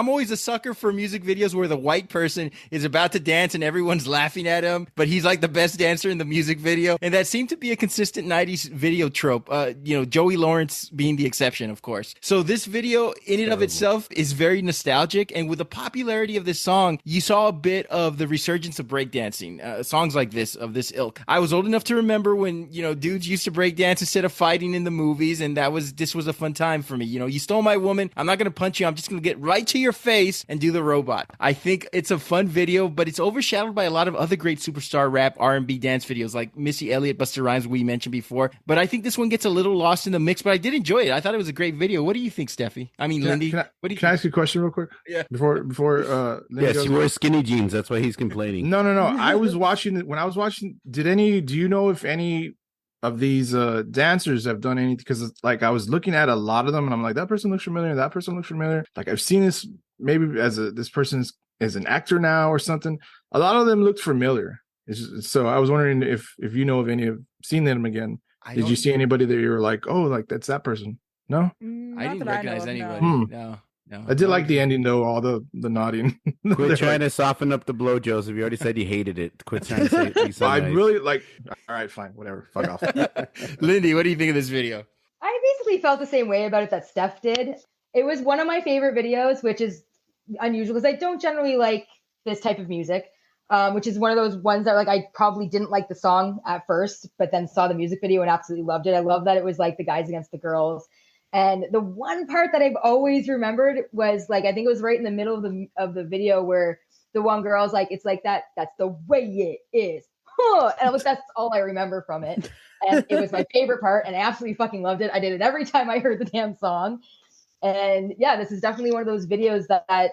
always a sucker for music videos where the white person is about to dance and everyone's laughing at him, but he's like the best dancer in the music video. And that seemed to be a consistent 90s video trope. Joey Lawrence being the exception, of course. So this video in and of itself is very nostalgic. And with the popularity of this song, you saw a bit of the resurgence of breakdancing, songs like this, of this ilk. I was old enough to remember when, dudes used to breakdance instead of fighting in the movies, and this was a fun time for me. You stole my woman, I'm not gonna punch you, I'm just gonna get right to your face and do the robot. I think it's a fun video, but it's overshadowed by a lot of other great superstar rap R&B dance videos like Missy Elliott, Busta Rhymes, we mentioned before. But I think this one gets a little lost in the mix, but I did enjoy it. I thought it was a great video. What do you think, Steffi? I mean, Lindy, what do you think? Can I ask you a question real quick? Yeah. Before Yes, he wears skinny jeans, that's why he's complaining. No. I was watching when I was watching, do you know if any of these dancers have done anything? Because like I was looking at a lot of them and I'm like, that person looks familiar, that person looks familiar. Like I've seen this maybe this person is an actor now or something. A lot of them looked familiar. So I was wondering if you know of any of seen them again. Did you see anybody that you were like, oh, like that's that person? No, I didn't recognize anybody. No. I did like the ending though, all the nodding. Quit trying to soften up the blow, Joseph. You already said you hated it. Quit trying to say it. So I nice. really like. All right, fine, whatever. Fuck off. Lindy, what do you think of this video? I basically felt the same way about it that Steph did. It was one of my favorite videos, which is unusual because I don't generally like this type of music, which is one of those ones that like I probably didn't like the song at first, but then saw the music video and absolutely loved it. I love that it was like the guys against the girls. And the one part that I've always remembered was like, I think it was right in the middle of the video where the one girl's like, it's like that. That's the way it is. And that's all I remember from it. And it was my favorite part and I absolutely fucking loved it. I did it every time I heard the damn song. And yeah, this is definitely one of those videos that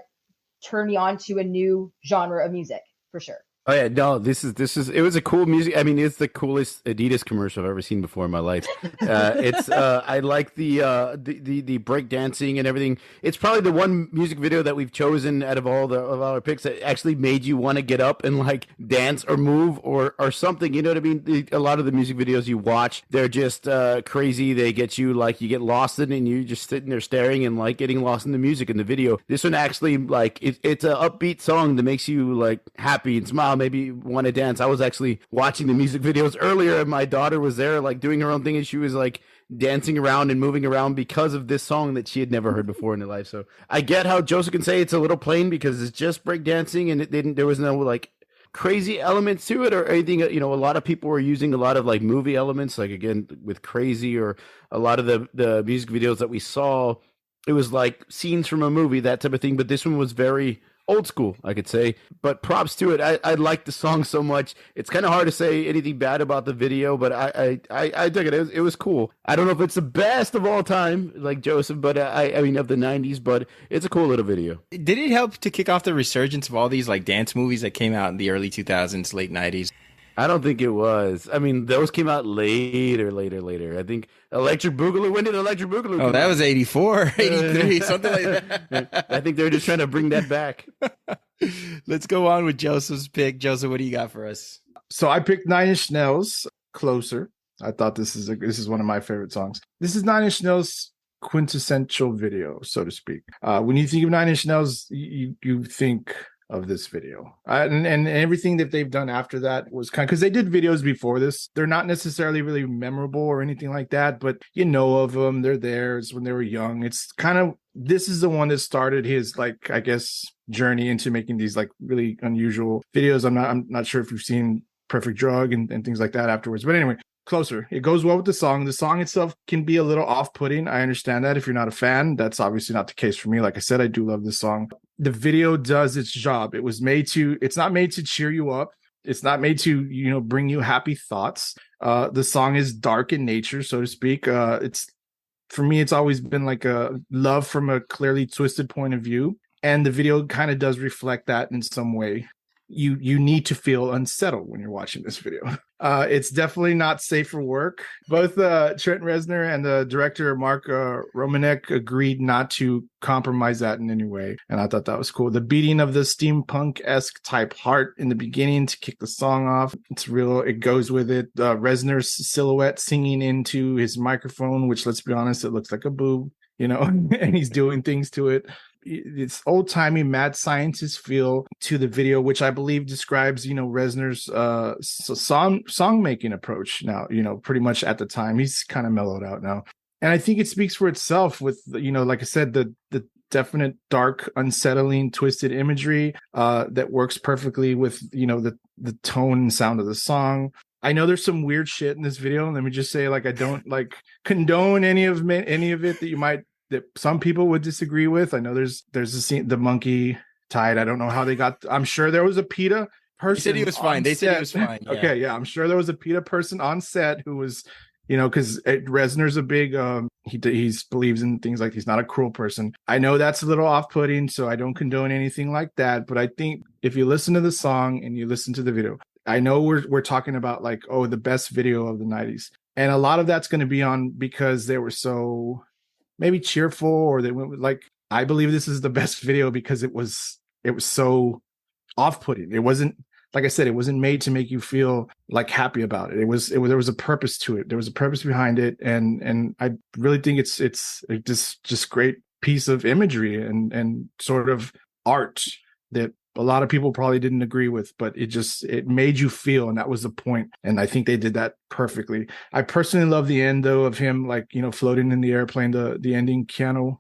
turned me on to a new genre of music for sure. Oh yeah, no, this is it was a cool music. I mean, it's the coolest Adidas commercial I've ever seen before in my life. I like the break dancing and everything. It's probably the one music video that we've chosen out of all our picks that actually made you want to get up and like dance or move or something. You know what I mean? A lot of the music videos you watch, they're just crazy. They get you like you get lost in it and you're just sitting there staring and like getting lost in the music in the video. This one actually like it's an upbeat song that makes you like happy and smile. Maybe want to dance. I was actually watching the music videos earlier and my daughter was there like doing her own thing and she was like dancing around and moving around because of this song that she had never heard before in her life. So I get how Joseph can say it's a little plain because it's just break dancing and there was no like crazy elements to it or anything. A lot of people were using a lot of like movie elements, like again with Crazy or a lot of the music videos that we saw. It was like scenes from a movie, that type of thing. But this one was very old school, I could say, but props to it. I like the song so much. It's kind of hard to say anything bad about the video, but I dug it. It was cool. I don't know if it's the best of all time, like Joseph, but I mean of the 90s, but it's a cool little video. Did it help to kick off the resurgence of all these like dance movies that came out in the early 2000s, late 90s? I don't think it was. I mean, those came out later. I think Electric Boogaloo. When did Electric Boogaloo come out? That was 84, 83, something like that. I think they're just trying to bring that back. Let's go on with Joseph's pick. Joseph, what do you got for us? So I picked Nine Inch Nails, Closer. I thought this is one of my favorite songs. This is Nine Inch Nails' quintessential video, so to speak. When you think of Nine Inch Nails, you think of this video and everything that they've done after that was kind of because they did videos before this. They're not necessarily really memorable or anything like that, but you know of them. They're theirs when they were young. It's kind of, this is the one that started his like, I guess, journey into making these like really unusual videos. I'm not sure if you've seen Perfect Drug and things like that afterwards, but anyway, closer. It goes well with the song. The song itself can be a little off-putting. I understand that if you're not a fan. That's obviously not the case for me. Like I said, I do love this song. The video does its job. It's not made to cheer you up. It's not made to, bring you happy thoughts. The song is dark in nature, so to speak. For me, it's always been like a love from a clearly twisted point of view. And the video kind of does reflect that in some way. You need to feel unsettled when you're watching this video. It's definitely not safe for work. Both Trent Reznor and the director Mark Romanek agreed not to compromise that in any way, and I thought that was cool. The beating of the steampunk-esque type heart in the beginning to kick the song off, it's real. It goes with it. Reznor's silhouette singing into his microphone, which, let's be honest, it looks like a boob, and he's doing things to it. It's old-timey mad scientist feel to the video, which I believe describes, Reznor's song-making approach now, pretty much at the time. He's kind of mellowed out now. And I think it speaks for itself with, like I said, the definite dark, unsettling, twisted imagery that works perfectly with, the tone and sound of the song. I know there's some weird shit in this video. Let me just say, I don't condone any of it that some people would disagree with. I know there's a scene, the monkey tied. I don't know how they got. I'm sure there was a PETA person. They said he was fine. They said he was fine. Yeah. Okay, yeah, I'm sure there was a PETA person on set who was, because Reznor's a big. He believes in things like he's not a cruel person. I know that's a little off-putting, so I don't condone anything like that. But I think if you listen to the song and you listen to the video, I know we're talking about the best video of the 90s, and a lot of that's going to be on because they were so maybe cheerful, or they went with I believe this is the best video because it was so off-putting. It wasn't, like I said, it wasn't made to make you feel happy about it. There was a purpose to it. There was a purpose behind it, and I really think it's just great piece of imagery and sort of art that a lot of people probably didn't agree with, but it made you feel, and that was the point. And I think they did that perfectly. I personally love the end though of him floating in the air playing the ending piano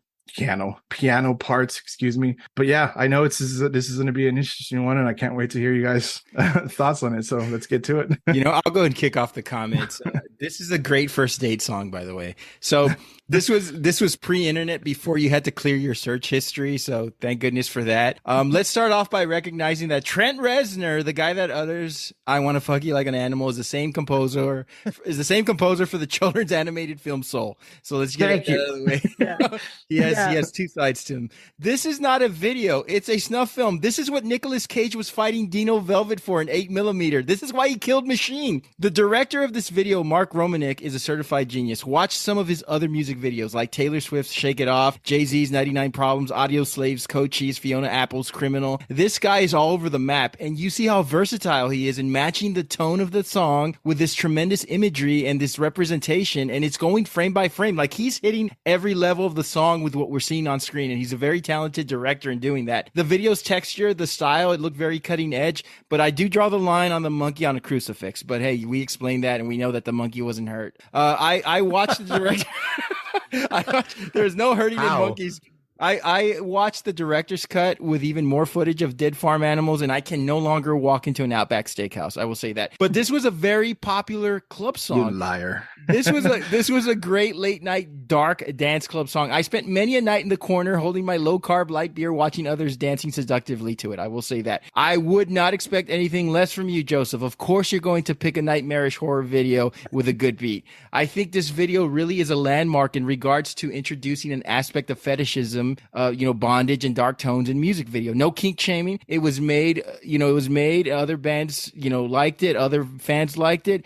parts, excuse me. But yeah, I know this is going to be an interesting one, and I can't wait to hear you guys thoughts on it. So let's get to it. I'll go and kick off the comments. This is a great first date song, by the way. So this was pre-internet, before you had to clear your search history. So thank goodness for that. Let's start off by recognizing that Trent Reznor, the guy that utters "I Want to Fuck You Like an Animal," is the same composer for the children's animated film Soul. So let's get it out of the way. Yeah. He has two sides to him. This is not a video. It's a snuff film. This is what Nicolas Cage was fighting Dino Velvet for in 8mm. This is why he killed Machine. The director of this video, Mark Romanek, is a certified genius. Watch some of his other music videos like Taylor Swift's Shake It Off, Jay-Z's 99 Problems, Audio Slave's Code Cheese, Fiona Apple's Criminal. This guy is all over the map, and you see how versatile he is in matching the tone of the song with this tremendous imagery and this representation, and it's going frame by frame. He's hitting every level of the song with what we're seeing on screen, and he's a very talented director in doing that. The video's texture, the style, it looked very cutting edge, but I do draw the line on the monkey on a crucifix. But hey, we explained that, and we know that the monkey wasn't hurt. I watched the director. There's no hurting in monkeys. I watched the director's cut with even more footage of dead farm animals, and I can no longer walk into an Outback Steakhouse. I will say that. But this was a very popular club song. You liar. This was a great late night dark dance club song. I spent many a night in the corner holding my low carb light beer, watching others dancing seductively to it. I will say that. I would not expect anything less from you, Joseph. Of course, you're going to pick a nightmarish horror video with a good beat. I think this video really is a landmark in regards to introducing an aspect of fetishism, bondage and dark tones in music video. No kink shaming. It was made. Other bands, liked it. Other fans liked it.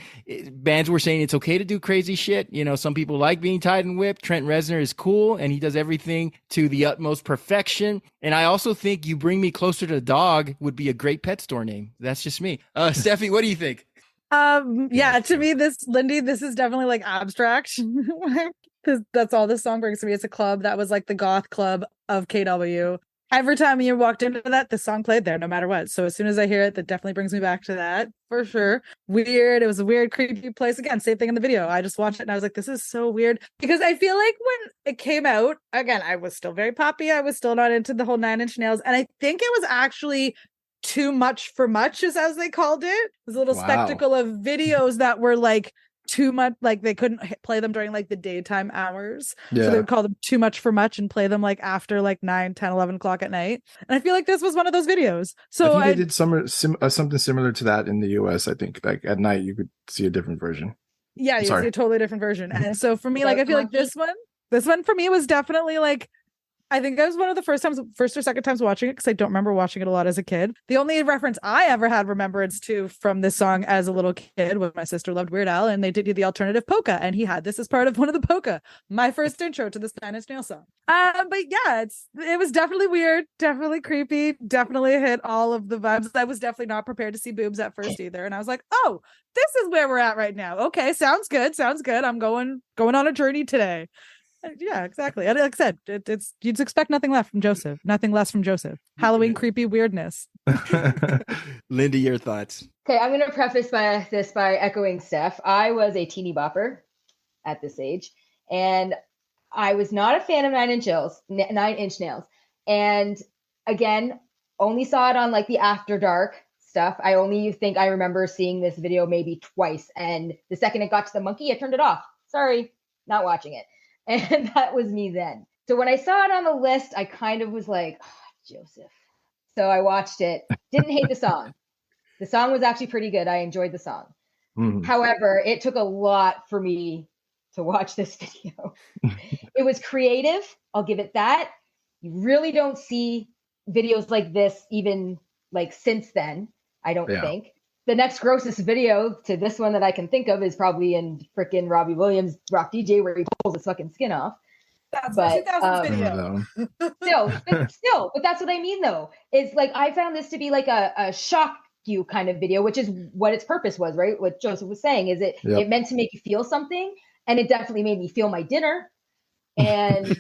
Bands were saying it's okay to do crazy shit. Some people like being tied and whipped. Trent Reznor is cool, and he does everything to the utmost perfection. And I also think "You Bring Me Closer to Dog" would be a great pet store name. That's just me. Steffi, what do you think? To me, Lindy, this is definitely abstract. That's all this song brings to me. It's a club that was the goth club of KW. Every time you walked into that, the song played there no matter what. So as soon as I hear it, that definitely brings me back to that for sure. Weird. It was a weird, creepy place. Again, same thing in the video. I just watched it and I was like, this is so weird. Because I feel like when it came out, again, I was still very poppy. I was still not into the whole Nine Inch Nails. And I think it was actually too much for much, as they called it. It was a little spectacle of videos that were too much, like they couldn't play them during like the daytime hours. Yeah. So they would call them too much for much and play them like after like 9, 10, 11 o'clock at night. And I feel like this was one of those videos. So I think they did something similar to that in the US. I think like at night you could see a different version. Yeah, you see a totally different version. And so for me, like I feel like this one for me was definitely like, I think I was one of the first or second times watching it because I don't remember watching it a lot as a kid. The only reference I ever had remembrance to from this song as a little kid was my sister loved Weird Al, and they did the alternative polka, and he had this as part of one of the polka. My first intro to this Nine Inch Nails song. But yeah, it was definitely weird, definitely creepy, definitely hit all of the vibes. I was definitely not prepared to see boobs at first either, and I was like, oh, this is where we're at right now. Okay, sounds good. I'm going on a journey today. Yeah, exactly. Like I said, it's you'd expect nothing less from Joseph. Halloween creepy weirdness. Lindi, your thoughts? Okay, I'm going to preface this by echoing Steph. I was a teeny bopper at this age, and I was not a fan of Nine Inch Nails. And again, only saw it on like the After Dark stuff. I remember seeing this video maybe twice, and the second it got to the monkey, I turned it off. Sorry, not watching it. And that was me then. So when I saw it on the list, I kind of was like, oh, Joseph. So I watched it. Didn't hate the song. The song was actually pretty good. I enjoyed the song. Mm-hmm. However, it took a lot for me to watch this video. It was creative. I'll give it that. You really don't see videos like this even like since then, I don't think. The next grossest video to this one that I can think of is probably in frickin' Robbie Williams' Rock DJ where he pulls his fucking skin off. That's a 2000s video. But that's what I mean though. Is like I found this to be like a shock you kind of video, which is what its purpose was, right? What Joseph was saying is it meant to make you feel something, and it definitely made me feel my dinner. And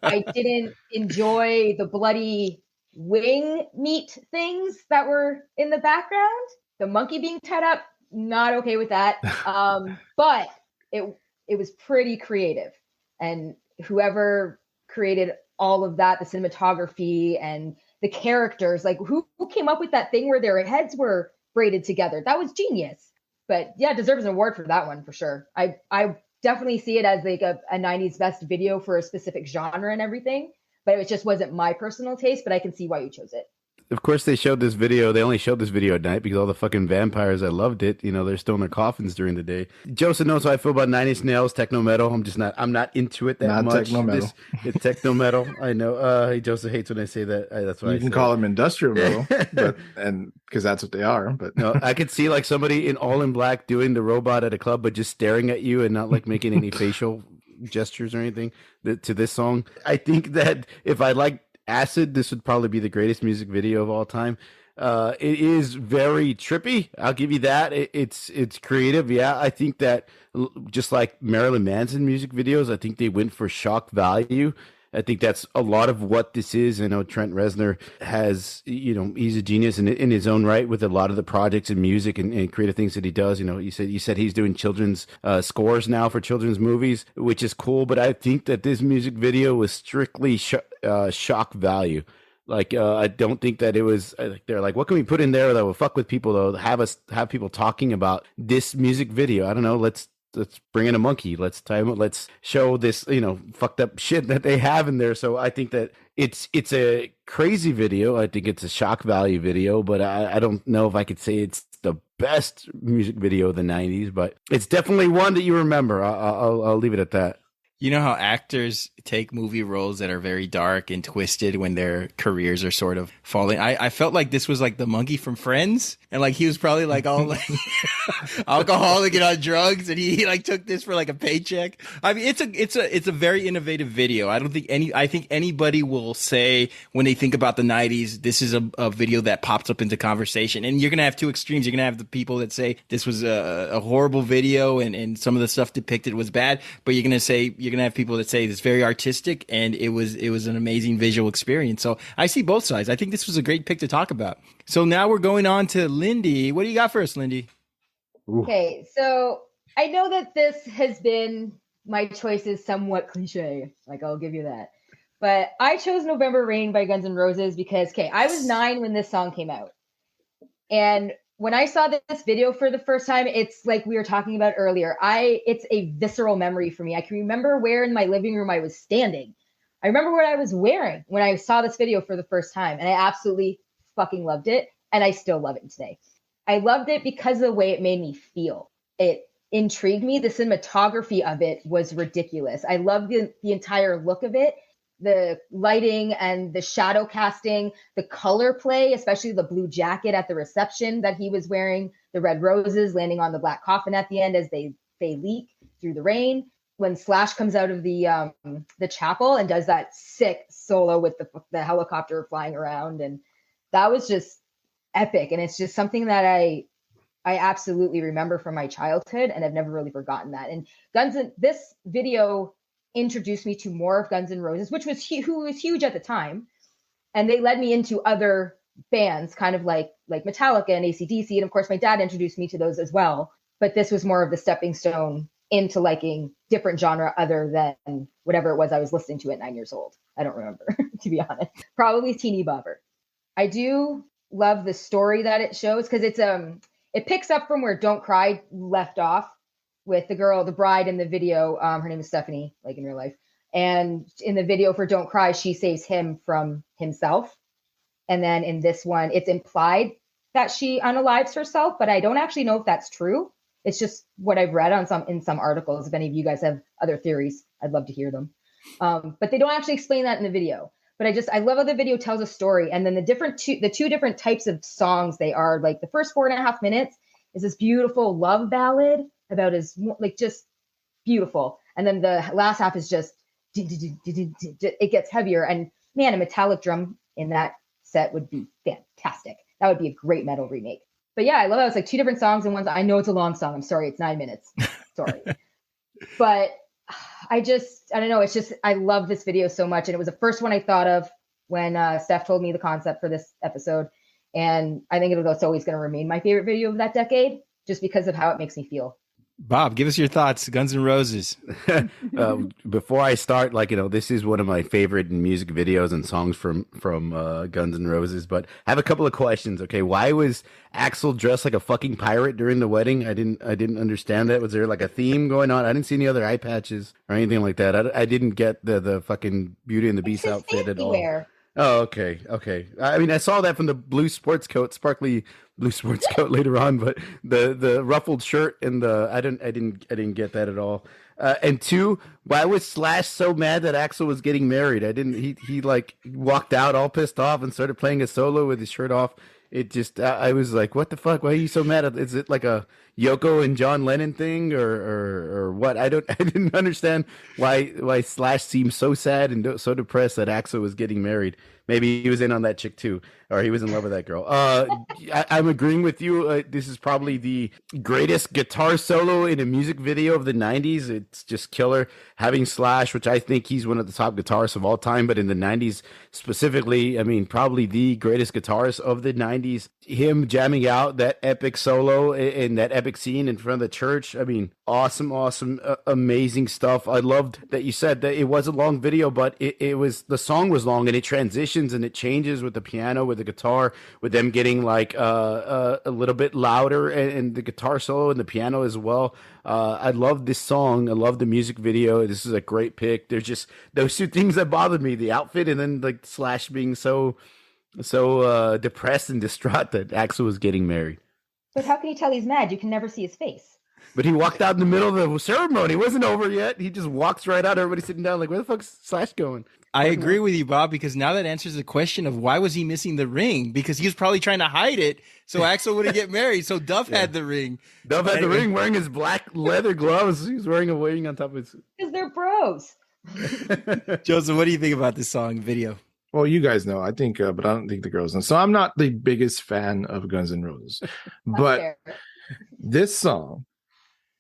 I didn't enjoy the bloody wing meat things that were in the background. The monkey being tied up, not okay with that. But it was pretty creative. And whoever created all of that, the cinematography and the characters, like who came up with that thing where their heads were braided together? That was genius. But yeah, deserves an award for that one for sure. I definitely see it as like a 90s best video for a specific genre and everything. But it just wasn't my personal taste, but I can see why you chose it. Of course, they showed this video. They only showed this video at night because all the fucking vampires that loved it, they're still in their coffins during the day. Joseph knows how I feel about Nine Inch Nails, techno metal. I'm not into it that much. Techno metal. It's techno metal. I know. Joseph hates when I say that. That's why you can call them industrial metal, and because that's what they are. But no, I could see like somebody all in black doing the robot at a club, but just staring at you and not like making any facial gestures or anything to this song. I think that if I liked Acid, this would probably be the greatest music video of all time. It is very trippy. I'll give you that. It's creative. Yeah, I think that just like Marilyn Manson music videos, I think they went for shock value. I think that's a lot of what this is. I know Trent Reznor has, he's a genius in his own right with a lot of the projects and music and creative things that he does. You said he's doing children's scores now for children's movies, which is cool. But I think that this music video was strictly shock value. Like, I don't think that it was, they're like, what can we put in there that will fuck with people, though? Have people talking about this music video. I don't know. Let's bring in a monkey. Let's show this, fucked up shit that they have in there. So I think that it's a crazy video. I think it's a shock value video, but I don't know if I could say it's the best music video of the 90s, but it's definitely one that you remember. I'll leave it at that. You know how actors take movie roles that are very dark and twisted when their careers are sort of falling? I felt like this was like the monkey from Friends, and like he was probably like all like alcoholic and on drugs, and he like took this for like a paycheck. I mean, it's a very innovative video. I think anybody will say when they think about the 90s, this is a video that pops up into conversation. And you're gonna have two extremes. You're gonna have the people that say this was a horrible video and some of the stuff depicted was bad, but you're gonna have people that say it's very artistic and it was an amazing visual experience. So I see both sides. I think this was a great pick to talk about. So now we're going on to Lindi. What do you got for us, Lindi? Okay, so I know that this has been, my choice is somewhat cliche. Like, I'll give you that. But I chose November Rain by Guns N' Roses because, I was 9 when this song came out. And when I saw this video for the first time, it's like we were talking about earlier. It's a visceral memory for me. I can remember where in my living room I was standing. I remember what I was wearing when I saw this video for the first time, and I absolutely fucking loved it, and I still love it today. I loved it because of the way it made me feel. It intrigued me. The cinematography of it was ridiculous. I loved the entire look of it, the lighting and the shadow casting, the color play, especially the blue jacket at the reception that he was wearing, the red roses landing on the black coffin at the end as they leak through the rain. When Slash comes out of the chapel and does that sick solo with the helicopter flying around, and that was just epic. And it's just something that I absolutely remember from my childhood, and I've never really forgotten that. And this video introduced me to more of Guns N' Roses, who was huge at the time, and they led me into other bands, kind of like Metallica and AC/DC, and of course my dad introduced me to those as well. But this was more of the stepping stone into liking different genre other than whatever it was I was listening to at 9 years old. I don't remember, to be honest. Probably Teeny Bopper. I do love the story that it shows, because it picks up from where Don't Cry left off with the bride in the video. Her name is Stephanie, like in real life. And in the video for Don't Cry, she saves him from himself. And then in this one, it's implied that she unalives herself, but I don't actually know if that's true. It's just what I've read in some articles. If any of you guys have other theories, I'd love to hear them. But they don't actually explain that in the video. But I love how the video tells a story. And then the two different types of songs they are, like the first 4.5 minutes is this beautiful love ballad about just beautiful. And then the last half is just, it gets heavier. And man, a metallic drum in that set would be fantastic. That would be a great metal remake. But yeah, I love how it's like two different songs in one. I know it's a long song. I'm sorry. It's 9 minutes. Sorry. But I don't know. It's just, I love this video so much. And it was the first one I thought of when Steph told me the concept for this episode. And I think it's always going to remain my favorite video of that decade, just because of how it makes me feel. Bob, give us your thoughts. Guns N' Roses. Before I start, this is one of my favorite music videos and songs from Guns N' Roses. But I have a couple of questions. Okay, why was Axl dressed like a fucking pirate during the wedding? I didn't understand that. Was there like a theme going on? I didn't see any other eye patches or anything like that. I didn't get the fucking Beauty and the Beast outfit at all. Wear. Oh, okay. I mean, I saw that from the blue sports coat, sparkly blue sports coat later on, but the ruffled shirt and I didn't get that at all. And two, why was Slash so mad that Axl was getting married? He like walked out all pissed off and started playing a solo with his shirt off. It just, I was like, what the fuck? Why are you so mad? Is it like a Yoko and John Lennon thing or what? I didn't understand why Slash seemed so sad and so depressed that Axl was getting married. Maybe he was in on that chick too, or he was in love with that girl. I'm agreeing with you. This is probably the greatest guitar solo in a music video of the 90s. It's just killer. Having Slash, which I think he's one of the top guitarists of all time, but in the 90s specifically, I mean, probably the greatest guitarist of the 90s. Him jamming out that epic solo in that epic scene in front of the church. I mean, awesome, amazing stuff. I loved that you said that it was a long video, but the song was long and it transitions and it changes with the piano, with the guitar, with them getting like a little bit louder and the guitar solo and the piano as well. I love this song. I love the music video. This is a great pick. There's just those two things that bothered me: the outfit and then like Slash being so depressed and distraught that Axl was getting married. But how can you tell he's mad? You can never see his face. But he walked out in the middle of the ceremony. It wasn't over yet. He just walks right out. Everybody's sitting down like, where the fuck's Slash going? I agree with you, Bob, because now that answers the question of why was he missing the ring? Because he was probably trying to hide it so Axl wouldn't get married. So Duff had the ring. Duff had the ring wearing his black leather gloves. He was wearing a ring on top of his... Because they're bros. Joseph, what do you think about this song video? Well, you guys know, I think, but I don't think the girls know. So I'm not the biggest fan of Guns N' Roses, but this song,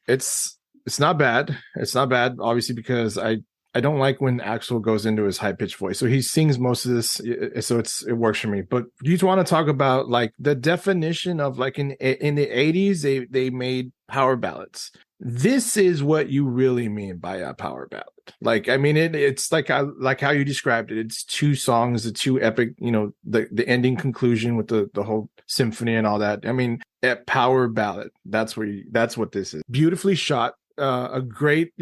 it's not bad. It's not bad, obviously, because I don't like when Axl goes into his high pitched voice. So he sings most of this, so it works for me. But you want to talk about like the definition of like in the 80s, they made power ballads. This is what you really mean by a power ballad. Like, I mean, it's like how you described it. It's two songs, the two epic, the ending conclusion with the whole symphony and all that. I mean, power ballad. That's what this is. Beautifully shot, a great,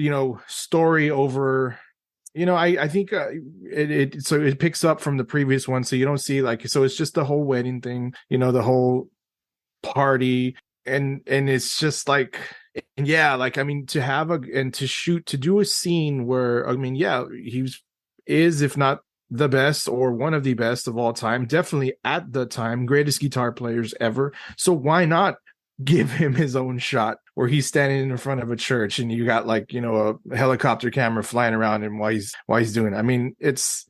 story over. I think it picks up from the previous one, so you don't see so it's just the whole wedding thing, the whole party, and it's just to do a scene where is, if not the best or one of the best of all time, definitely at the time greatest guitar players ever. So why not give him his own shot where he's standing in front of a church and you got a helicopter camera flying around him while he's doing it. I mean, it's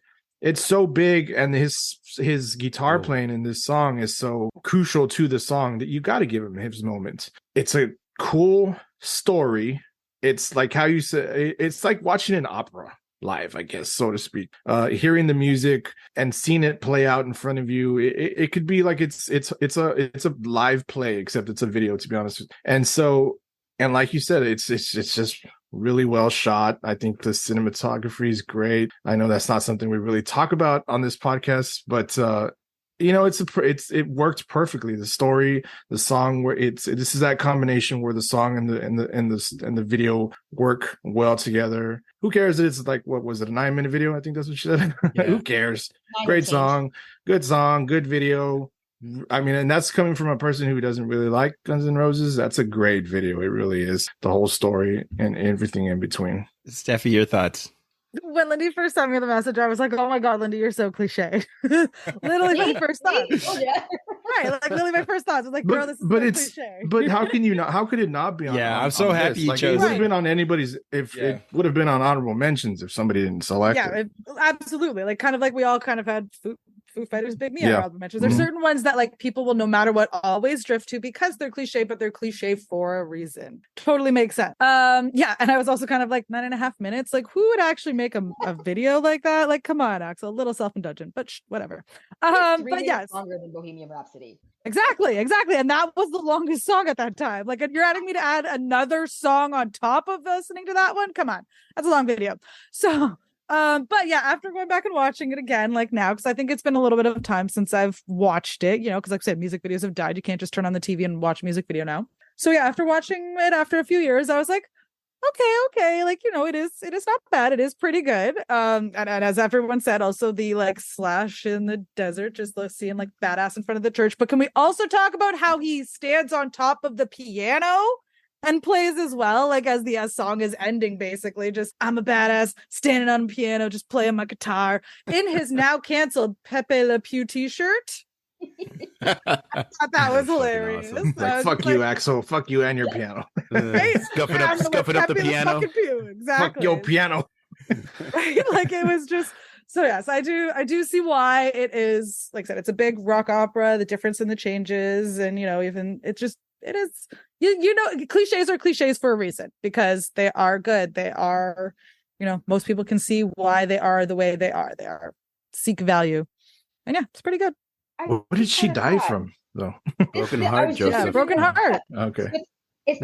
so big, and his guitar playing in this song is so crucial to the song that you got to give him his moment. It's a cool story. It's like how you say, it's like watching an opera live, I guess, so to speak. Hearing the music and seeing it play out in front of you, it could be like it's a live play, except it's a video, to be honest. And like you said, it's just really well shot. I think the cinematography is great. I know that's not something we really talk about on this podcast, but it worked perfectly. The story, the song, where this is that combination where the song and the video work well together. Who cares that it's what was it, a 9-minute video? I think that's what she said. Yeah. Who cares? Great song, good video. I mean, and that's coming from a person who doesn't really like Guns N' Roses. That's a great video. It really is. The whole story and everything in between. Steffi, your thoughts? When Lindy first sent me the message, I was like, oh my God, Lindy, you're so cliche. Literally my first thought. Right, literally my first thought was like, girl, this is cliche. But how could it not be on? Yeah, I'm so happy you chose it. It would have been on anybody's, it would have been on honorable mentions if somebody didn't select it. Absolutely. Kind of like we all kind of had Foo Fighters, Big Me, honorable mentions. There's certain ones that people will no matter what always drift to because they're cliche, but they're cliche for a reason. Totally makes sense. And I was also kind of 9.5 minutes. Who would actually make a video like that? Come on, Axel, a little self-indulgent, but whatever. But yes, longer than Bohemian Rhapsody. Exactly, and that was the longest song at that time. You're adding me to add another song on top of listening to that one. Come on, that's a long video. So. But yeah, after going back and watching it again, now, because I think it's been a little bit of time since I've watched it, because like I said, music videos have died. You can't just turn on the TV and watch a music video now. So yeah, after watching it after a few years, I was like, okay, it is not bad. It is pretty good. And as everyone said, also the Slash in the desert, just seeing badass in front of the church. But can we also talk about how he stands on top of the piano and plays as well, as the song is ending, basically just I'm a badass standing on a piano, just playing my guitar in his now canceled Pepe Le Pew t-shirt. I thought that was hilarious. Awesome. Fuck you, Axel. Fuck you and your piano. Scuffing up the piano. Exactly. Fuck your piano. Right? It was just. So yes, I do see why it is, like I said, it's a big rock opera, the difference in the changes, and even it is cliches are cliches for a reason, because they are good. They are, most people can see why they are the way they are. They are seek value. And yeah, it's pretty good. What did she die from though? Broken heart, Joseph. Yeah, broken heart. Okay. It's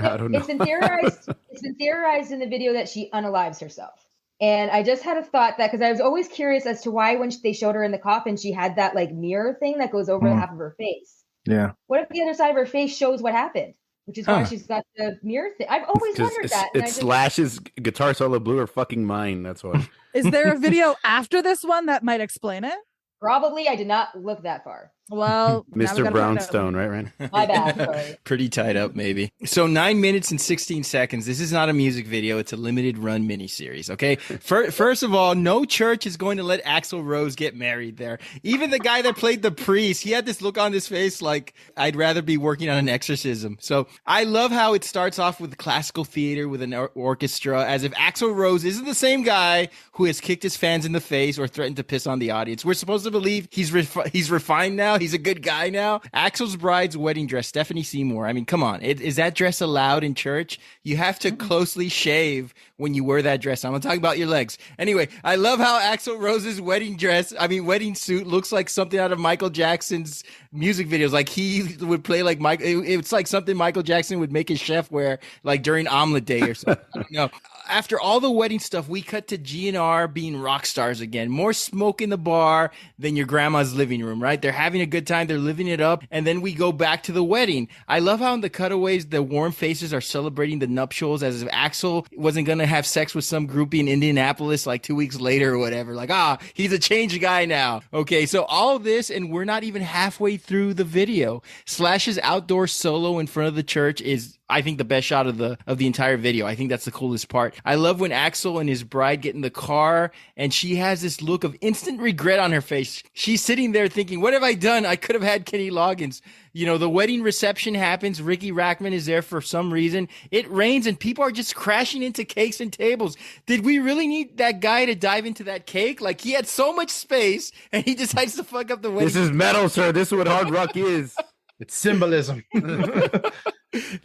been theorized in the video that she unalives herself. And I just had a thought that, because I was always curious as to why when they showed her in the coffin, she had that mirror thing that goes over half of her face. Yeah. What if the other side of her face shows what happened? Which is why she's got the mirror thing. I've always wondered that. It's Slash's guitar solo blew her fucking mind. That's why. Is there a video after this one that might explain it? Probably. I did not look that far. Well, Mr. Brownstone, right, Ryan? My bad. Sorry. Pretty tied up, maybe. So 9 minutes and 16 seconds. This is not a music video. It's a limited run miniseries, okay? First of all, no church is going to let Axl Rose get married there. Even the guy that played the priest, he had this look on his face like, I'd rather be working on an exorcism. So I love how it starts off with classical theater with an orchestra, as if Axl Rose isn't the same guy who has kicked his fans in the face or threatened to piss on the audience. We're supposed to believe he's refined now. He's a good guy now. Axl's bride's wedding dress, Stephanie Seymour. I mean, come on. Is that dress allowed in church? You have to closely shave when you wear that dress. I'm not talking about your legs. Anyway, I love how Axl Rose's wedding suit looks like something out of Michael Jackson's music videos. Like he would play like Mike. It's like something Michael Jackson would make his chef wear like during omelet day or something. I don't know. After all the wedding stuff, we cut to GNR being rock stars again. More smoke in the bar than your grandma's living room, right? They're having a good time. They're living it up. And then we go back to the wedding. I love how in the cutaways, the warm faces are celebrating the nuptials as if Axel wasn't going to have sex with some groupie in Indianapolis like 2 weeks later or whatever. Like, he's a changed guy now. Okay, so all of this, and we're not even halfway through the video. Slash's outdoor solo in front of the church is, I think, the best shot of the entire video. I think that's the coolest part. I love when Axel and his bride get in the car and she has this look of instant regret on her face. She's sitting there thinking, what have I done? I could have had Kenny Loggins. You know, the wedding reception happens. Ricky Rackman is there for some reason. It rains and people are just crashing into cakes and tables. Did we really need that guy to dive into that cake? Like, he had so much space and he decides to fuck up the wedding. This is metal, sir. This is what hard rock is. It's symbolism.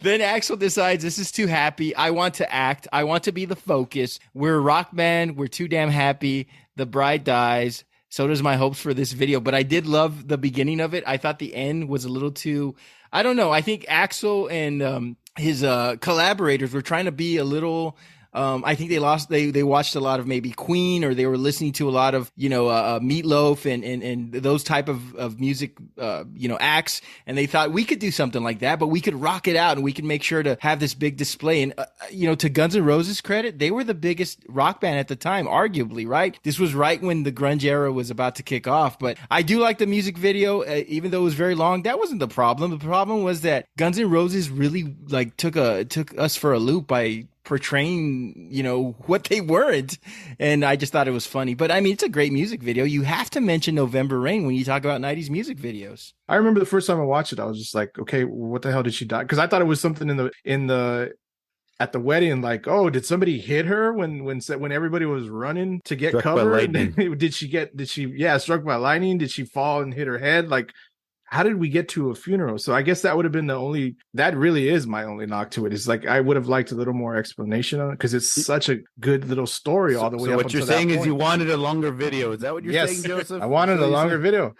Then Axel decides, this is too happy. I want to act. I want to be the focus. We're a rock band. We're too damn happy. The bride dies. So does my hopes for this video. But I did love the beginning of it. I thought the end was a little too, I don't know. I think Axel and his collaborators were trying to be a little... I think they watched a lot of maybe Queen, or they were listening to a lot of, Meatloaf and those type of music, acts. And they thought we could do something like that, but we could rock it out and we could make sure to have this big display. And, to Guns N' Roses' credit, they were the biggest rock band at the time, arguably, right? This was right when the grunge era was about to kick off. But I do like the music video, even though it was very long. That wasn't the problem. The problem was that Guns N' Roses really took us for a loop by portraying, what they weren't. And I just thought it was funny. But I mean, it's a great music video. You have to mention November Rain when you talk about 90s music videos. I remember the first time I watched it, I was just like, okay, what the hell did she die? Because I thought it was something at the wedding, like, oh, did somebody hit her when everybody was running to get covered? Did she struck by lightning? Did she fall and hit her head? Like, how did we get to a funeral? So I guess that would have been that really is my only knock to it. Is like, I would have liked a little more explanation on it, because it's such a good little story all the way up. So what you're saying is you wanted a longer video. Is that what you're saying, Joseph? I wanted a longer video.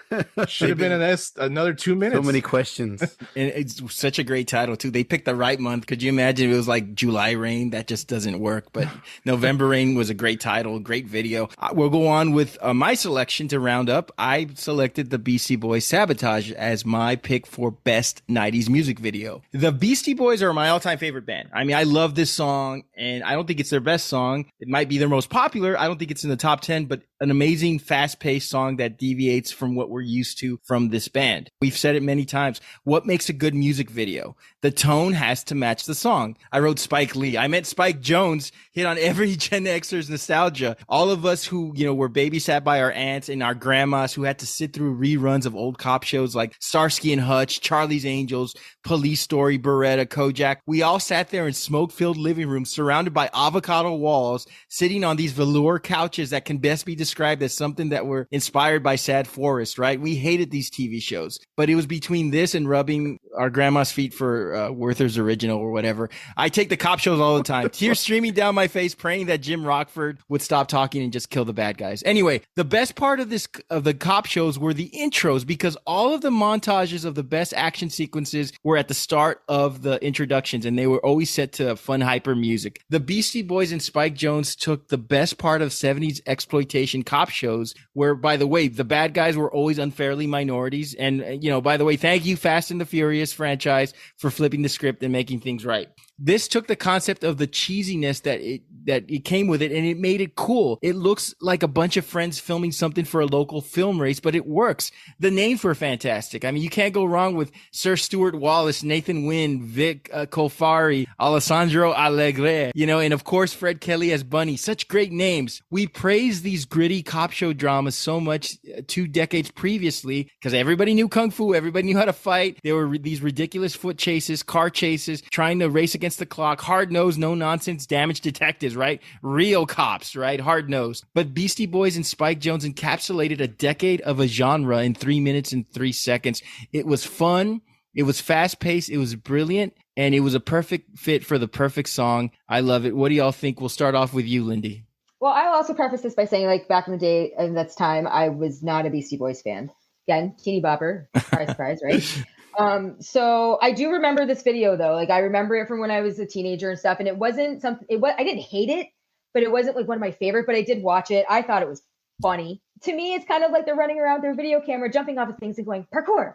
Should have been another 2 minutes. So many questions. And it's such a great title too. They picked the right month. Could you imagine if it was like July Rain? That just doesn't work. But November Rain was a great title, great video. We'll go on with my selection to round up. I selected the Beastie Boys Sabotage as my pick for best 90s music video. The Beastie Boys are my all-time favorite band. I mean, I love this song, and I don't think it's their best song. It might be their most popular. I don't think it's in the top 10, but an amazing fast-paced song that deviates from what we're used to from this band. We've said it many times. What makes a good music video? The tone has to match the song. I wrote Spike Lee. I meant Spike Jones hit on every Gen Xer's nostalgia. All of us who, were babysat by our aunts and our grandmas, who had to sit through reruns of old cop shows like Starsky and Hutch, Charlie's Angels, Police Story, Beretta, Kojak. We all sat there in smoke-filled living rooms surrounded by avocado walls, sitting on these velour couches that can best be described as something that were inspired by Sad Forest, right? We hated these TV shows, but it was between this and rubbing our grandma's feet for Werther's Original or whatever. I take the cop shows all the time, tears streaming down my face, praying that Jim Rockford would stop talking and just kill the bad guys. Anyway, the best part of the cop shows were the intros, because all of the montages of the best action sequences were at the start of the introductions, and they were always set to fun hyper music. The Beastie Boys and Spike Jones took the best part of 70s exploitation cop shows, where, by the way, the bad guys were always unfairly minorities. And, by the way, thank you, Fast and the Furious franchise, for flipping the script and making things right. This took the concept of the cheesiness that it came with it, and it made it cool. It looks like a bunch of friends filming something for a local film race, but it works. The names were fantastic. I mean, you can't go wrong with Sir Stuart Wallace, Nathan Wynn, Vic Colfari, Alessandro Allegre, and of course, Fred Kelly as Bunny. Such great names. We praised these gritty cop show dramas so much 2 decades previously, because everybody knew Kung Fu. Everybody knew how to fight. There were these ridiculous foot chases, car chases, trying to race against the clock, hard-nosed, no-nonsense, damaged detectives, right? Real cops, right? Hard-nosed. But Beastie Boys and Spike Jones encapsulated a decade of a genre in 3 minutes and 3 seconds. It was fun. It was fast-paced. It was brilliant. And it was a perfect fit for the perfect song. I love it. What do y'all think? We'll start off with you, Lindy. Well, I'll also preface this by saying, back in the day, and that's time, I was not a Beastie Boys fan. Again, teeny bopper. Surprise, surprise, right? So I do remember this video though. I remember it from when I was a teenager and stuff. And it wasn't something, I didn't hate it, but it wasn't one of my favorite, but I did watch it. I thought it was funny. To me, it's kind of like they're running around their video camera, jumping off of things and going parkour,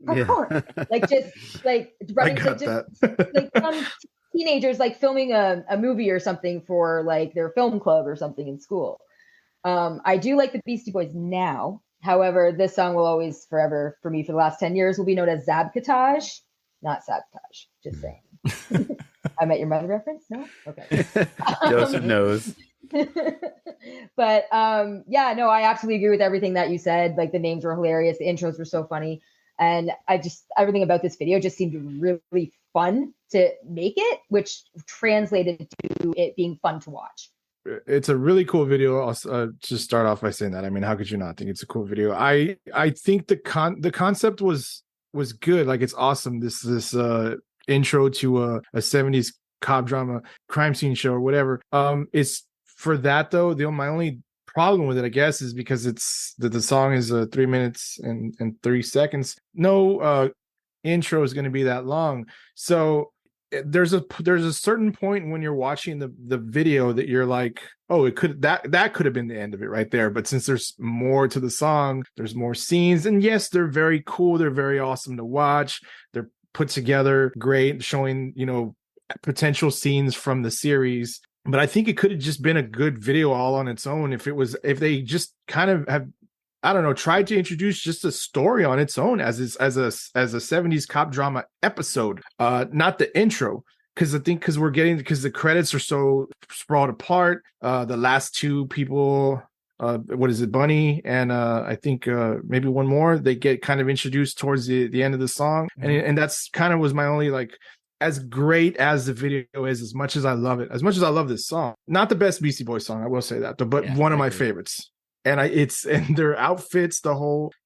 parkour, like just like running. I got that. Like some teenagers like filming a movie or something for like their film club or something in school. I do like the Beastie Boys now. However, this song will always forever for me for the last 10 years will be known as Zabcatage, not sabotage. Just saying. I Met Your Mother reference? No? Okay. Joseph knows. But yeah, no, I absolutely agree with everything that you said. Like the names were hilarious. The intros were so funny. And everything about this video just seemed really fun to make it, which translated to it being fun to watch. It's a really cool video. I'll just start off by saying that. I mean, how could you not think it's a cool video? I think the concept was good. Like, it's awesome. This intro to a 70s cop drama crime scene show or whatever. It's for that though. My only problem with it, I guess, is because the song is 3 minutes and 3 seconds. No intro is going to be that long. So there's a certain point when you're watching the video that you're like, oh, it could that could have been the end of it right there. But since there's more to the song, there's more scenes, and yes, they're very cool, they're very awesome to watch, they're put together great, showing potential scenes from the series. But I think it could have just been a good video all on its own if they just kind of have, I don't know, tried to introduce just a story on its own as a 70s cop drama episode, not the intro. Because the credits are so sprawled apart. The last two people, what is it, Bunny and I think maybe one more, they get kind of introduced towards the end of the song, and that's kind of was my only, like, as great as the video is, as much as I love it, as much as I love this song, not the best Beastie Boys song, I will say that, but one of my favorites. And and their outfits,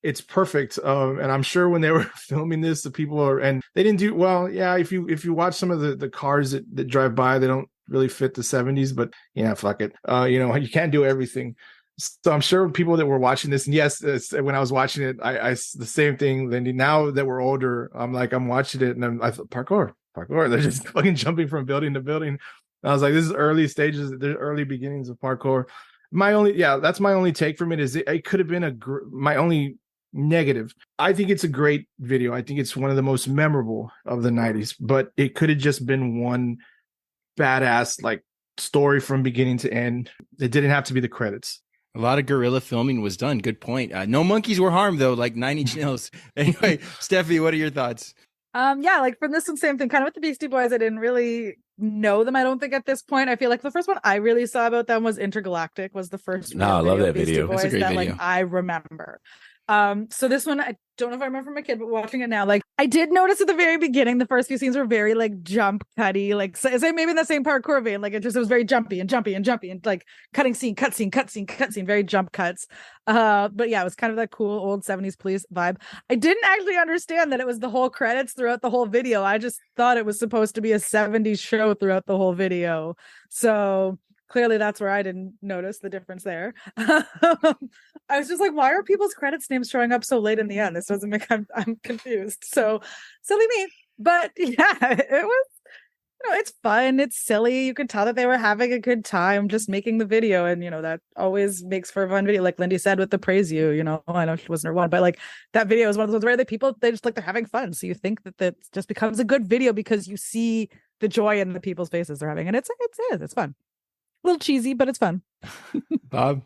it's perfect. And I'm sure when they were filming this, the people and they didn't do well. Yeah, if you watch some of the cars that drive by, they don't really fit the 70s, but yeah, fuck it. You can't do everything. So I'm sure people that were watching this, and yes, when I was watching it, I the same thing, Lindy. Now that we're older, I'm watching it, and I thought parkour. They're just fucking jumping from building to building. And I was like, this is early stages, the early beginnings of parkour. That's my only take from it, is it could have been my only negative. I think it's a great video. I think it's one of the most memorable of the 90s, but it could have just been one badass like story from beginning to end. It didn't have to be the credits. A lot of guerrilla filming was done. Good point. No monkeys were harmed though, like 9 Inch Nails. Anyway, Stephie, what are your thoughts? Yeah, like from this one, same thing. Kind of with the Beastie Boys, I didn't really know them, I don't think, at this point. I feel like the first one I really saw about them was Intergalactic, was the first I love that video. That's a great video. Like, I remember. So this one, I don't know if I remember from a kid, but watching it now, like, I did notice at the very beginning, the first few scenes were very like jump cutty, like say maybe in the same parkour vein, like it was very jumpy and like cutting scene, cut scene, very jump cuts. But yeah, it was kind of that cool old 70s police vibe. I didn't actually understand that it was the whole credits throughout the whole video. I just thought it was supposed to be a 70s show throughout the whole video. So clearly that's where I didn't notice the difference there. I was just like, why are people's credits names showing up so late in the end? This doesn't make, I'm confused. So silly me. But yeah, it was, it's fun. It's silly. You could tell that they were having a good time just making the video. And, that always makes for a fun video. Like Lindy said with the Praise You, I know she wasn't her one, but like that video is one of those where they just like, they're having fun. So you think that just becomes a good video because you see the joy in the people's faces they're having. And it's fun. A little cheesy, but it's fun. Bob?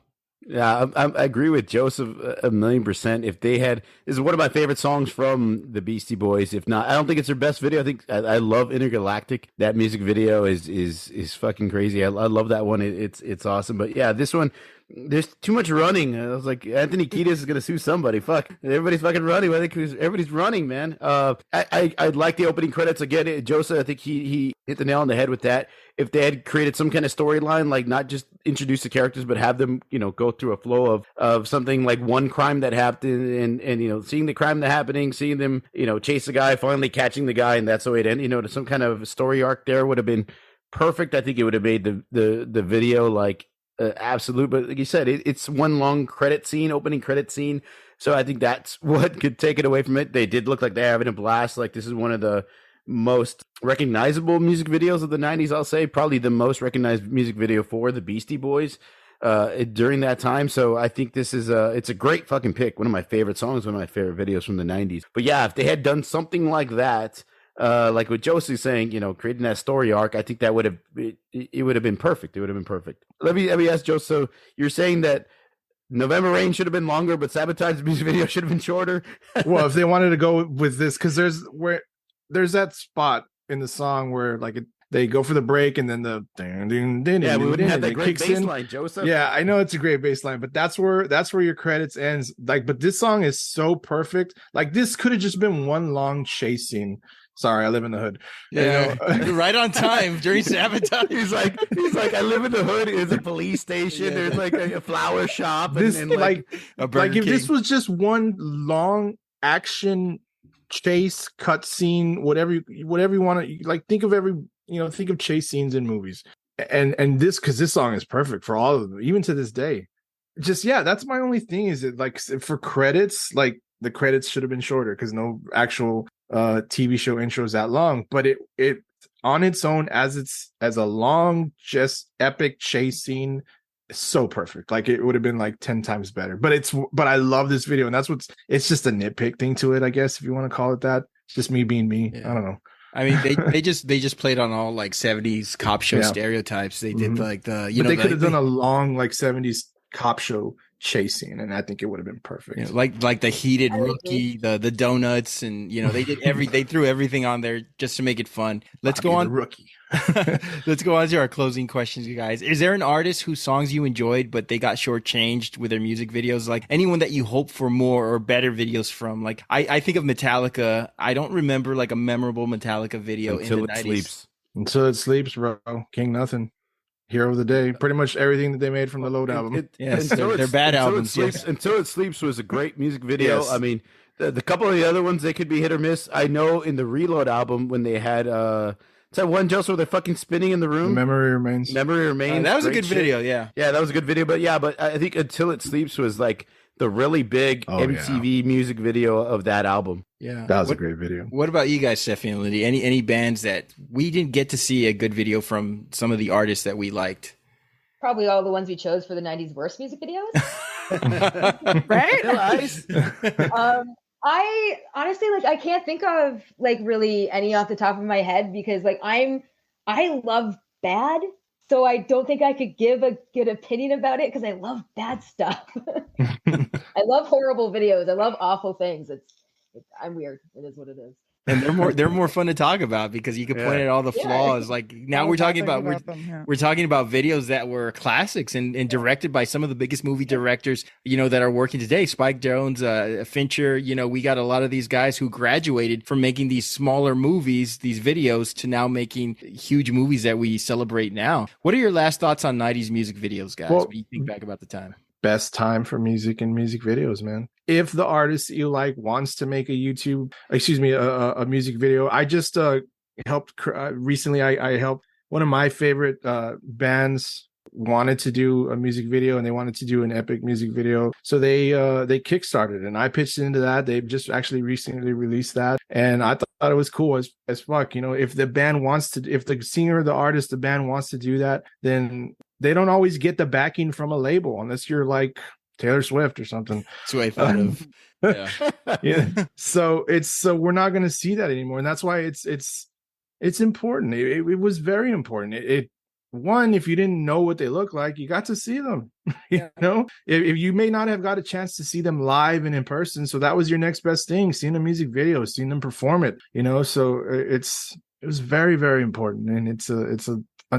Yeah, I agree with Joseph 1,000,000%. If they had, this is one of my favorite songs from the Beastie Boys. If not, I don't think it's their best video. I think I love Intergalactic. That music video is fucking crazy. I love that one. It's awesome. But yeah, this one, there's too much running. I was like, Anthony Kiedis is gonna sue somebody. Fuck, everybody's fucking running. Everybody's running, man. I like the opening credits again. Joseph, I think he hit the nail on the head with that. If they had created some kind of storyline, like not just introduce the characters, but have them, go through a flow of something like one crime that happened and seeing the crime that happening, seeing them, chase the guy, finally catching the guy, and that's the way it ended. Some kind of story arc there would have been perfect. I think it would have made the video like absolute. But like you said, it's one long opening credit scene. So I think that's what could take it away from it. They did look like they're having a blast. Like this is one of the most recognizable music videos of the 90s, I'll say. Probably the most recognized music video for the Beastie Boys. during that time. So I think this is it's a great fucking pick. One of my favorite songs, one of my favorite videos from the 90s. But yeah, if they had done something like that, like what Josie's saying, creating that story arc, I think that would have it would have been perfect. It would have been perfect. Let me ask Joe. So you're saying that November Rain should have been longer, but Sabotage's music video should have been shorter? Well, if they wanted to go with this, because there's that spot in the song where like they go for the break and then the yeah, we wouldn't have that great bass line, Joseph. Yeah, I know it's a great bass line, but that's where your credits ends. Like, but this song is so perfect. Like, this could have just been one long chase scene. Sorry, I live in the hood. Yeah, you're right on time during Sabotage. He's like, I live in the hood. There's a police station. Yeah. There's like a flower shop. And like a Burger King. If this was just one long action chase cut scene, whatever you want to like, think of chase scenes in movies, and this, because this song is perfect for all of them, even to this day. Just that's my only thing, is it like for credits, like the credits should have been shorter because no actual TV show intro is that long, but it on its own as a long, just epic chase scene, so perfect. Like, it would have been like 10 times better. But I love this video, and it's just a nitpick thing to it, I guess, if you want to call it that. It's just me being me. I don't know. I mean, they just played on all like 70s cop show stereotypes. They did like the but they could have done a long like 70s cop show chasing, and I think it would have been perfect. Like the heated rookie, the donuts, and they did they threw everything on there just to make it fun. Let's go on rookie. Let's go on to our closing questions, you guys. Is there an artist whose songs you enjoyed but they got shortchanged with their music videos? Like anyone that you hope for more or better videos from? Like I think of Metallica. I don't remember like a memorable Metallica video Until in the 90s. Sleeps. Until It Sleeps, bro. King Nothing. Hero of the Day, pretty much everything that they made from the Load album. They're bad albums. Until It Sleeps was a great music video. Yes. I mean, the couple of the other ones, they could be hit or miss. I know in the Reload album when they had it's that one, Joseph, where they're fucking spinning in the room. Memory Remains. That was a good video. Yeah, that was a good video. But I think Until It Sleeps was like the really big MTV music video of that album. Yeah, that was a great video. What about you guys, Stephie and Lindi? Any bands that we didn't get to see a good video from, some of the artists that we liked? Probably all the ones we chose for the 90s worst music videos. Right? I honestly, like, I can't think of like really any off the top of my head, because like I love bad, so I don't think I could give a good opinion about it because I love bad stuff. I love horrible videos. I love awful things. I'm weird. It is what it is. And they're more fun to talk about because you can point at all the flaws. Like now we're talking about videos that were classics and directed by some of the biggest movie directors, that are working today. Spike Jonze, Fincher, we got a lot of these guys who graduated from making these smaller movies, these videos, to now making huge movies that we celebrate now. What are your last thoughts on 90s music videos, guys? Well, when you think back about the time? Best time for music and music videos, man. If the artist you like wants to make a music video, I just helped recently. I helped one of my favorite bands wanted to do a music video, and they wanted to do an epic music video, so they kickstarted, and I pitched into that. They've just actually recently released that, and I thought it was cool as fuck. If the band wants to, if the singer, the artist, the band wants to do that, then they don't always get the backing from a label unless you're like Taylor Swift or something. That's what I thought of. Yeah. So we're not going to see that anymore, and that's why it's important. It was very important. One, if you didn't know what they look like, you got to see them. If you may not have got a chance to see them live and in person, so that was your next best thing, seeing a music video, seeing them perform it. So it was very, very important, and it's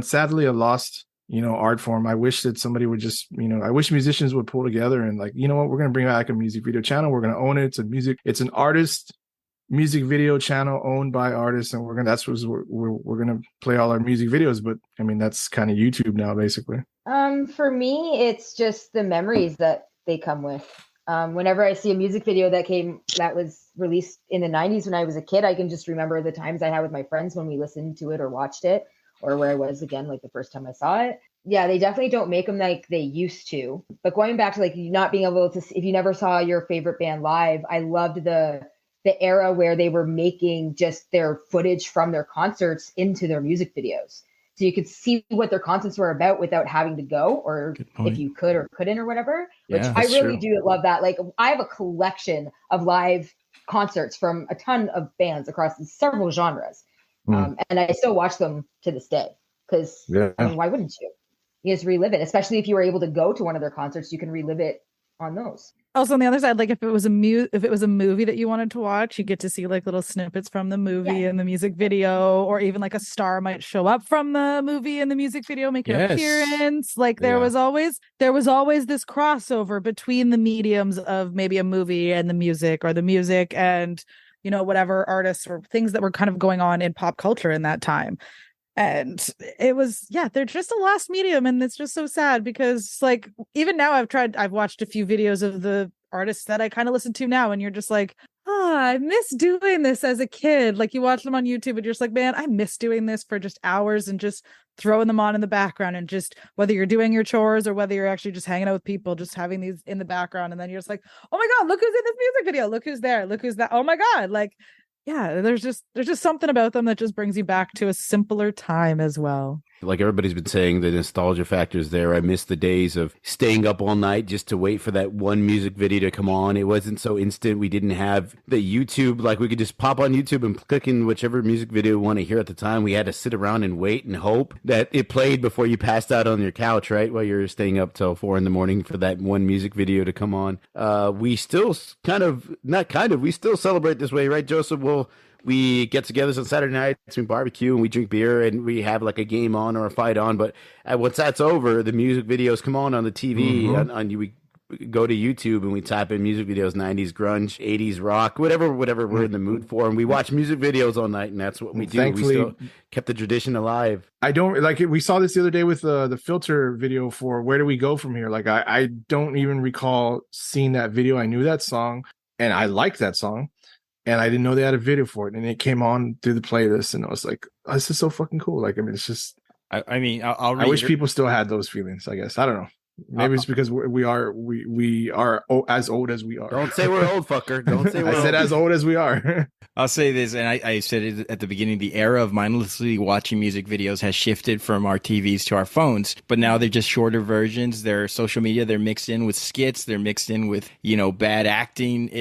sadly a lost art form. I wish that somebody would just, I wish musicians would pull together and like, what, we're going to bring back a music video channel. We're going to own it. It's an artist music video channel owned by artists, and we're going to play all our music videos. But I mean, that's kind of YouTube now, basically. For me, it's just the memories that they come with. Whenever I see a music video that was released in the 90s when I was a kid, I can just remember the times I had with my friends when we listened to it or watched it, or where I was again, like the first time I saw it. Yeah, they definitely don't make them like they used to. But going back to like not being able to, if you never saw your favorite band live, I loved the era where they were making just their footage from their concerts into their music videos. so you could see what their concerts were about without having to go, or if you could or couldn't or whatever, which I really do love that. Like, I have a collection of live concerts from a ton of bands across several genres. And I still watch them to this day because I mean, why wouldn't you? You just relive it, especially if you were able to go to one of their concerts, you can relive it on those. Also, on the other side, like if it was a movie that you wanted to watch, you get to see like little snippets from the movie and the music video, or even like a star might show up from the movie and the music video, make an appearance. Like there was always this crossover between the mediums of maybe a movie and the music, or the music and, you know, whatever artists or things that were kind of going on in pop culture in that time. And it was, they're just a lost medium, and it's just so sad because, like, even now I've watched a few videos of the artists that I kind of listen to now, and you're just like, I miss doing this as a kid. Like, you watch them on YouTube and you're just like, man, I miss doing this for just hours and just throwing them on in the background, and just whether you're doing your chores or whether you're actually just hanging out with people, just having these in the background, and then you're just like, oh my God, look who's in this music video, look who's there, look who's that, oh my God, like, there's just something about them that just brings you back to a simpler time as well. Like everybody's been saying, the nostalgia factor is there. I miss the days of staying up all night just to wait for that one music video to come on. It wasn't so instant. We didn't have the YouTube, like we could just pop on YouTube and click in whichever music video we want to hear at the time. We had to sit around and wait and hope that it played before you passed out on your couch, right? While you're staying up till 4 a.m. for that one music video to come on. We still we still celebrate this way, right, Joseph? We get togethers on Saturday nights, we barbecue and we drink beer and we have like a game on or a fight on. But once that's over, the music videos come on the TV. We go to YouTube and we type in music videos, 90s grunge, 80s rock, whatever we're in the mood for. And we watch music videos all night, and that's what we do. Thankfully, we still kept the tradition alive. I don't like it. We saw this the other day with the filter video for Where Do We Go From Here? Like, I don't even recall seeing that video. I knew that song and I liked that song. And I didn't know they had a video for it, and it came on through the playlist, and I was like, oh, "This is so fucking cool!" Like, I mean, it's just. I wish people still had those feelings. I guess I don't know. Maybe it's because we are as old as we are. Don't say we're old, fucker. Don't say we're I said as old as we are. I'll say this, and I said it at the beginning, the era of mindlessly watching music videos has shifted from our TVs to our phones, but now they're just shorter versions. They're social media. They're mixed in with skits. They're mixed in with, bad acting.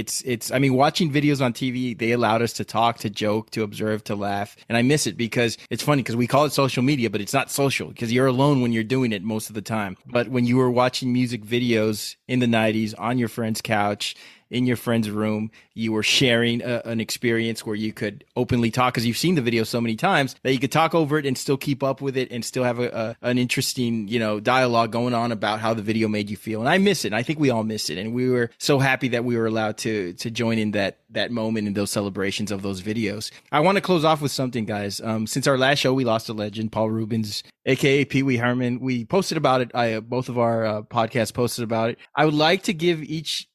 I mean, watching videos on TV, they allowed us to talk, to joke, to observe, to laugh. And I miss it because it's funny because we call it social media, but it's not social because you're alone when you're doing it most of the time. But when you were watching music videos in the 90s on your friend's couch, in your friend's room, you were sharing an experience where you could openly talk because you've seen the video so many times that you could talk over it and still keep up with it and still have an interesting, dialogue going on about how the video made you feel. And I miss it. And I think we all miss it. And we were so happy that we were allowed to join in that moment in those celebrations of those videos. I want to close off with something, guys. Since our last show, we lost a legend, Paul Reubens, aka Pee Wee Herman. We posted about it. Both of our podcasts posted about it. I would like to give each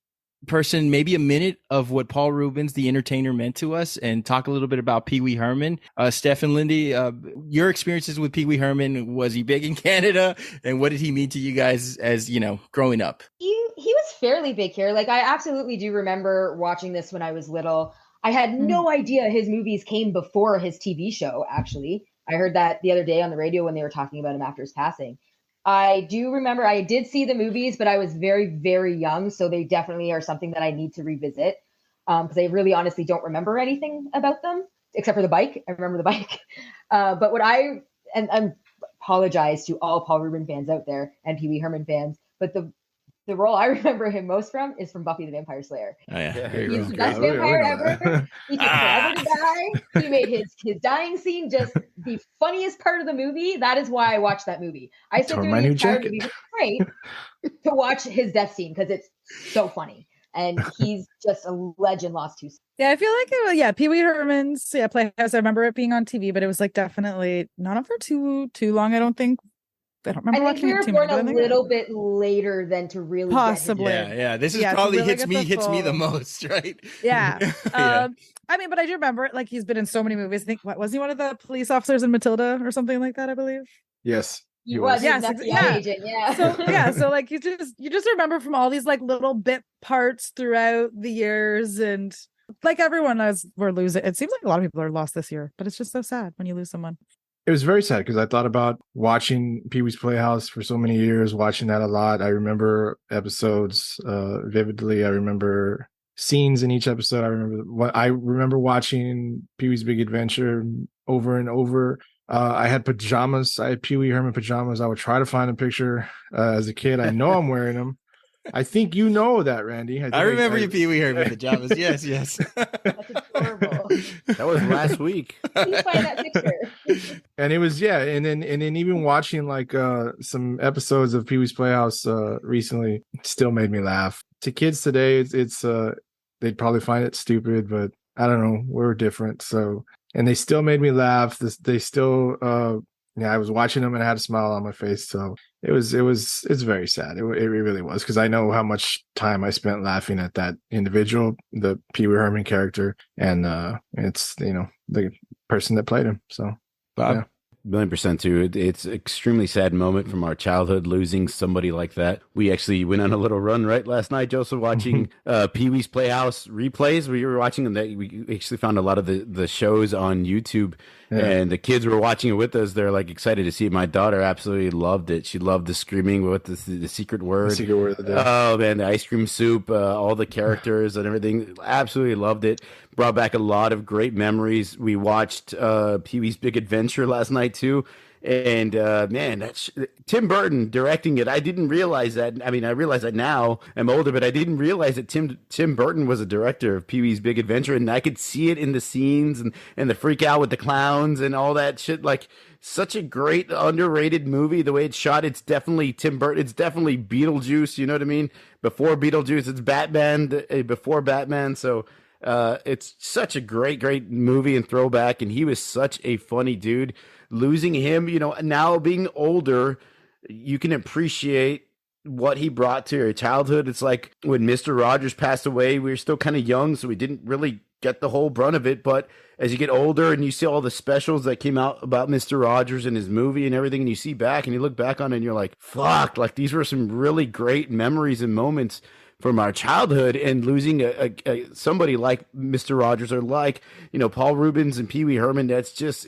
person maybe a minute of what Paul Reubens, the entertainer, meant to us, and talk a little bit about Pee Wee Herman. Steph and Lindi, your experiences with Pee Wee Herman, was he big in Canada, and what did he mean to you guys as growing up? He was fairly big here. Like, I absolutely do remember watching this when I was little. I had no idea his movies came before his TV show, actually. I heard that the other day on the radio when they were talking about him after his passing. I do remember I did see the movies, but I was very, very young. So they definitely are something that I need to revisit because I really honestly don't remember anything about them except for the bike. I remember the bike. But I apologize to all Paul Reubens fans out there and Pee Wee Herman fans, but the role I remember him most from is from Buffy the Vampire Slayer. Oh, yeah. He's the best vampire ever. He took forever to die. He made his dying scene just the funniest part of the movie. That is why I watched that movie. I sit through the entire movie with Frank to watch his death scene because it's so funny. And he's just a legend lost to. Yeah, I feel like Pee Wee Herman's Playhouse. I remember it being on TV, but it was like definitely not on for too long. I don't think. I don't remember watching it too much. We were born a little bit later than to really possibly. Yeah. This is probably really hits me the most, right? Yeah. I mean, but I do remember it. Like, he's been in so many movies. I think was he one of the police officers in Matilda or something like that? I believe. Yes. He was. Yes, agent, yeah. So like you just remember from all these like little bit parts throughout the years, and like everyone we're losing. It seems like a lot of people are lost this year, but it's just so sad when you lose someone. It was very sad because I thought about watching Pee Wee's Playhouse for so many years, watching that a lot. I remember episodes vividly. I remember scenes in each episode. I remember watching Pee Wee's Big Adventure over and over. I had pajamas. I had Pee Wee Herman pajamas. I would try to find a picture as a kid. I know I'm wearing them. I think you know that, Randy. I remember you Pee Wee Herman pajamas. Yes, yes. That's adorable. That was last week. Please find that picture. And it was, yeah, and then even watching like some episodes of Pee Wee's Playhouse recently still made me laugh. To kids today, it's they'd probably find it stupid, but I don't know, we're different. So, and they still made me laugh. They still yeah, I was watching them and I had a smile on my face. So it's very sad. It really was, because I know how much time I spent laughing at that individual, the Pee Wee Herman character, and it's, you know, the person that played him. So, Bob. Yeah. 1,000,000% too. It's an extremely sad moment from our childhood, losing somebody like that. We actually went on a little run right last night, Joseph, watching Pee Wee's Playhouse replays. We were watching them. We actually found a lot of the shows on YouTube, and the kids were watching it with us. They're like excited to see it. My daughter absolutely loved it. She loved the screaming with the secret word. The secret word of the day. Oh man, the ice cream soup, all the characters and everything. Absolutely loved it. Brought back a lot of great memories. We watched Pee Wee's Big Adventure last night too, and man, that's Tim Burton directing it. I didn't realize that. I mean, I realize that now. I'm older, but I didn't realize that Tim Burton was a director of Pee Wee's Big Adventure, and I could see it in the scenes and the freak out with the clowns and all that shit. Like, such a great underrated movie. The way it's shot, it's definitely Tim Burton. It's definitely Beetlejuice. You know what I mean? Before Beetlejuice, it's Batman. Before Batman, so. It's such a great movie and throwback, and he was such a funny dude. Losing him, you know, now being older, you can appreciate what he brought to your childhood. It's like when Mr. Rogers passed away, we were still kind of young, so we didn't really get the whole brunt of it. But as you get older and you see all the specials that came out about Mr. Rogers and his movie and everything, and you see back and you look back on it and you're like, fuck, like these were some really great memories and moments from our childhood. And losing somebody like Mr. Rogers, or like, you know, Paul Reubens and Pee Wee Herman, that's just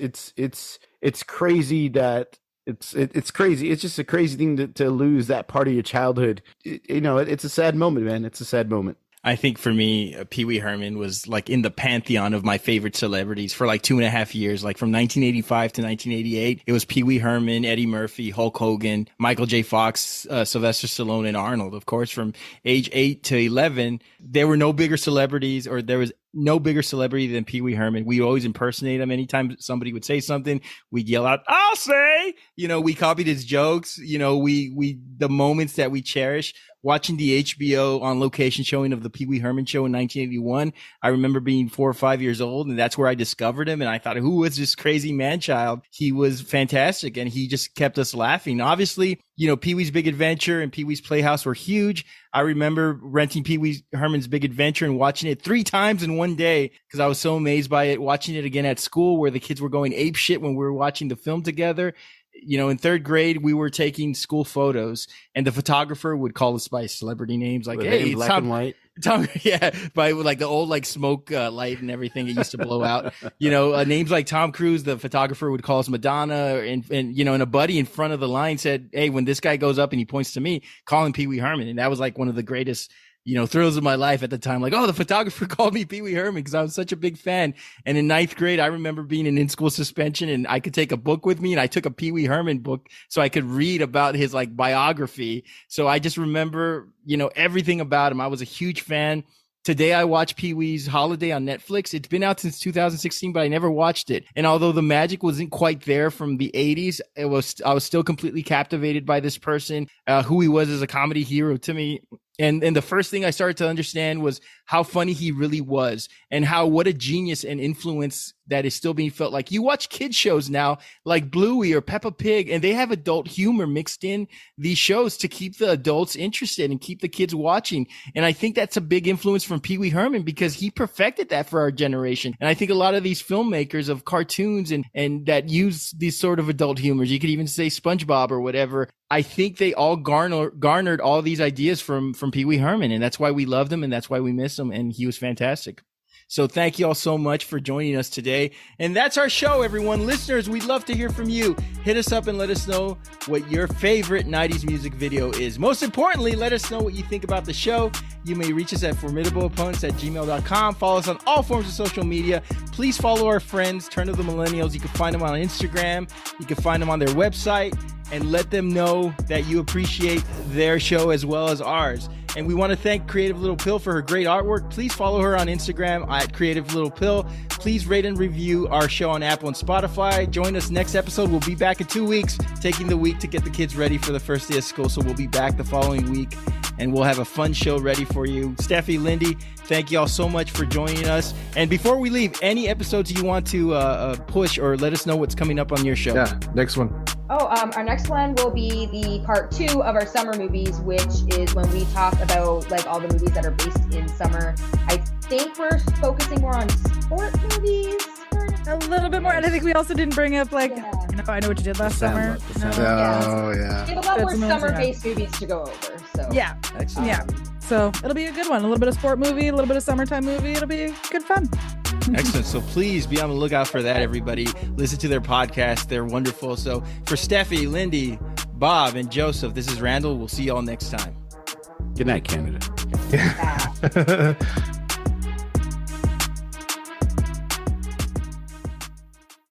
it's crazy that it's crazy. It's just a crazy thing to lose that part of your childhood. You know, it's a sad moment, man. It's a sad moment. I think for me, Pee Wee Herman was like in the pantheon of my favorite celebrities for like 2.5 years. Like from 1985 to 1988, it was Pee Wee Herman, Eddie Murphy, Hulk Hogan, Michael J. Fox, Sylvester Stallone, and Arnold. Of course, from age 8 to 11, there were no bigger celebrities, or there was no bigger celebrity than Pee Wee Herman. We always impersonate him. Anytime somebody would say something, we'd yell out, "I'll say!" You know, we copied his jokes. You know, the moments that we cherish. Watching the HBO on location showing of the Pee Wee Herman show in 1981, I remember being 4 or 5 years old, and that's where I discovered him. And I thought, who was this crazy man-child? He was fantastic, and he just kept us laughing. Obviously, you know, Pee Wee's Big Adventure and Pee Wee's Playhouse were huge. I remember renting Pee Wee Herman's Big Adventure and watching it 3 times in one day because I was so amazed by it. Watching it again at school where the kids were going ape shit when we were watching the film together. You know, in 3rd grade, we were taking school photos, and the photographer would call us by celebrity names, like, "Hey, black and white." Tom, yeah, by like the old like smoke light and everything. It used to blow out. You know, names like Tom Cruise. The photographer would call us Madonna, and you know, and a buddy in front of the line said, "Hey, when this guy goes up and he points to me, call him Pee Wee Herman." And that was like one of the greatest, you know, thrills of my life at the time. Like, oh, the photographer called me Pee Wee Herman because I was such a big fan. And in 9th grade, I remember being in school suspension, and I could take a book with me, and I took a Pee Wee Herman book so I could read about his like biography. So I just remember, you know, everything about him. I was a huge fan. Today, I watched Pee Wee's Holiday on Netflix. It's been out since 2016, but I never watched it. And although the magic wasn't quite there from the 80s, I was still completely captivated by this person, who he was as a comedy hero to me. And the first thing I started to understand was how funny he really was, and what a genius and influence that is still being felt. Like, you watch kids shows now like Bluey or Peppa Pig, and they have adult humor mixed in these shows to keep the adults interested and keep the kids watching. And I think that's a big influence from Pee Wee Herman because he perfected that for our generation. And I think a lot of these filmmakers of cartoons and that use these sort of adult humors, you could even say SpongeBob or whatever, I think they all garnered all these ideas from Pee Wee Herman, and that's why we loved him, and that's why we miss him, and he was fantastic. So thank you all so much for joining us today. And that's our show, everyone. Listeners, we'd love to hear from you. Hit us up and let us know what your favorite 90s music video is. Most importantly, let us know what you think about the show. You may reach us at formidableopponents@gmail.com. Follow us on all forms of social media. Please follow our friends, Turn of the Millennials. You can find them on Instagram. You can find them on their website, and let them know that you appreciate their show as well as ours. And we want to thank Creative Little Pill for her great artwork. Please follow her on Instagram at Creative Little Pill. Please rate and review our show on Apple and Spotify. Join us next episode. We'll be back in 2 weeks, taking the week to get the kids ready for the first day of school. So we'll be back the following week, and we'll have a fun show ready for you. Stephie, Lindi, thank you all so much for joining us. And before we leave, any episodes you want to push or let us know what's coming up on your show? Yeah, next one. Our next one will be the part 2 of our summer movies, which is when we talk about like all the movies that are based in summer. I think we're focusing more on sport movies. A little bit more, and I think we also didn't bring up like I know what you did last summer. Oh yeah. We have a lot more summer-based movies to go over. So yeah, excellent. Yeah. So it'll be a good one. A little bit of sport movie, a little bit of summertime movie. It'll be good fun. Excellent. So please be on the lookout for that, everybody. Listen to their podcast. They're wonderful. So for Stephie, Lindi, Bob, and Joseph, this is Randall. We'll see you all next time. Good night, Canada. Yeah.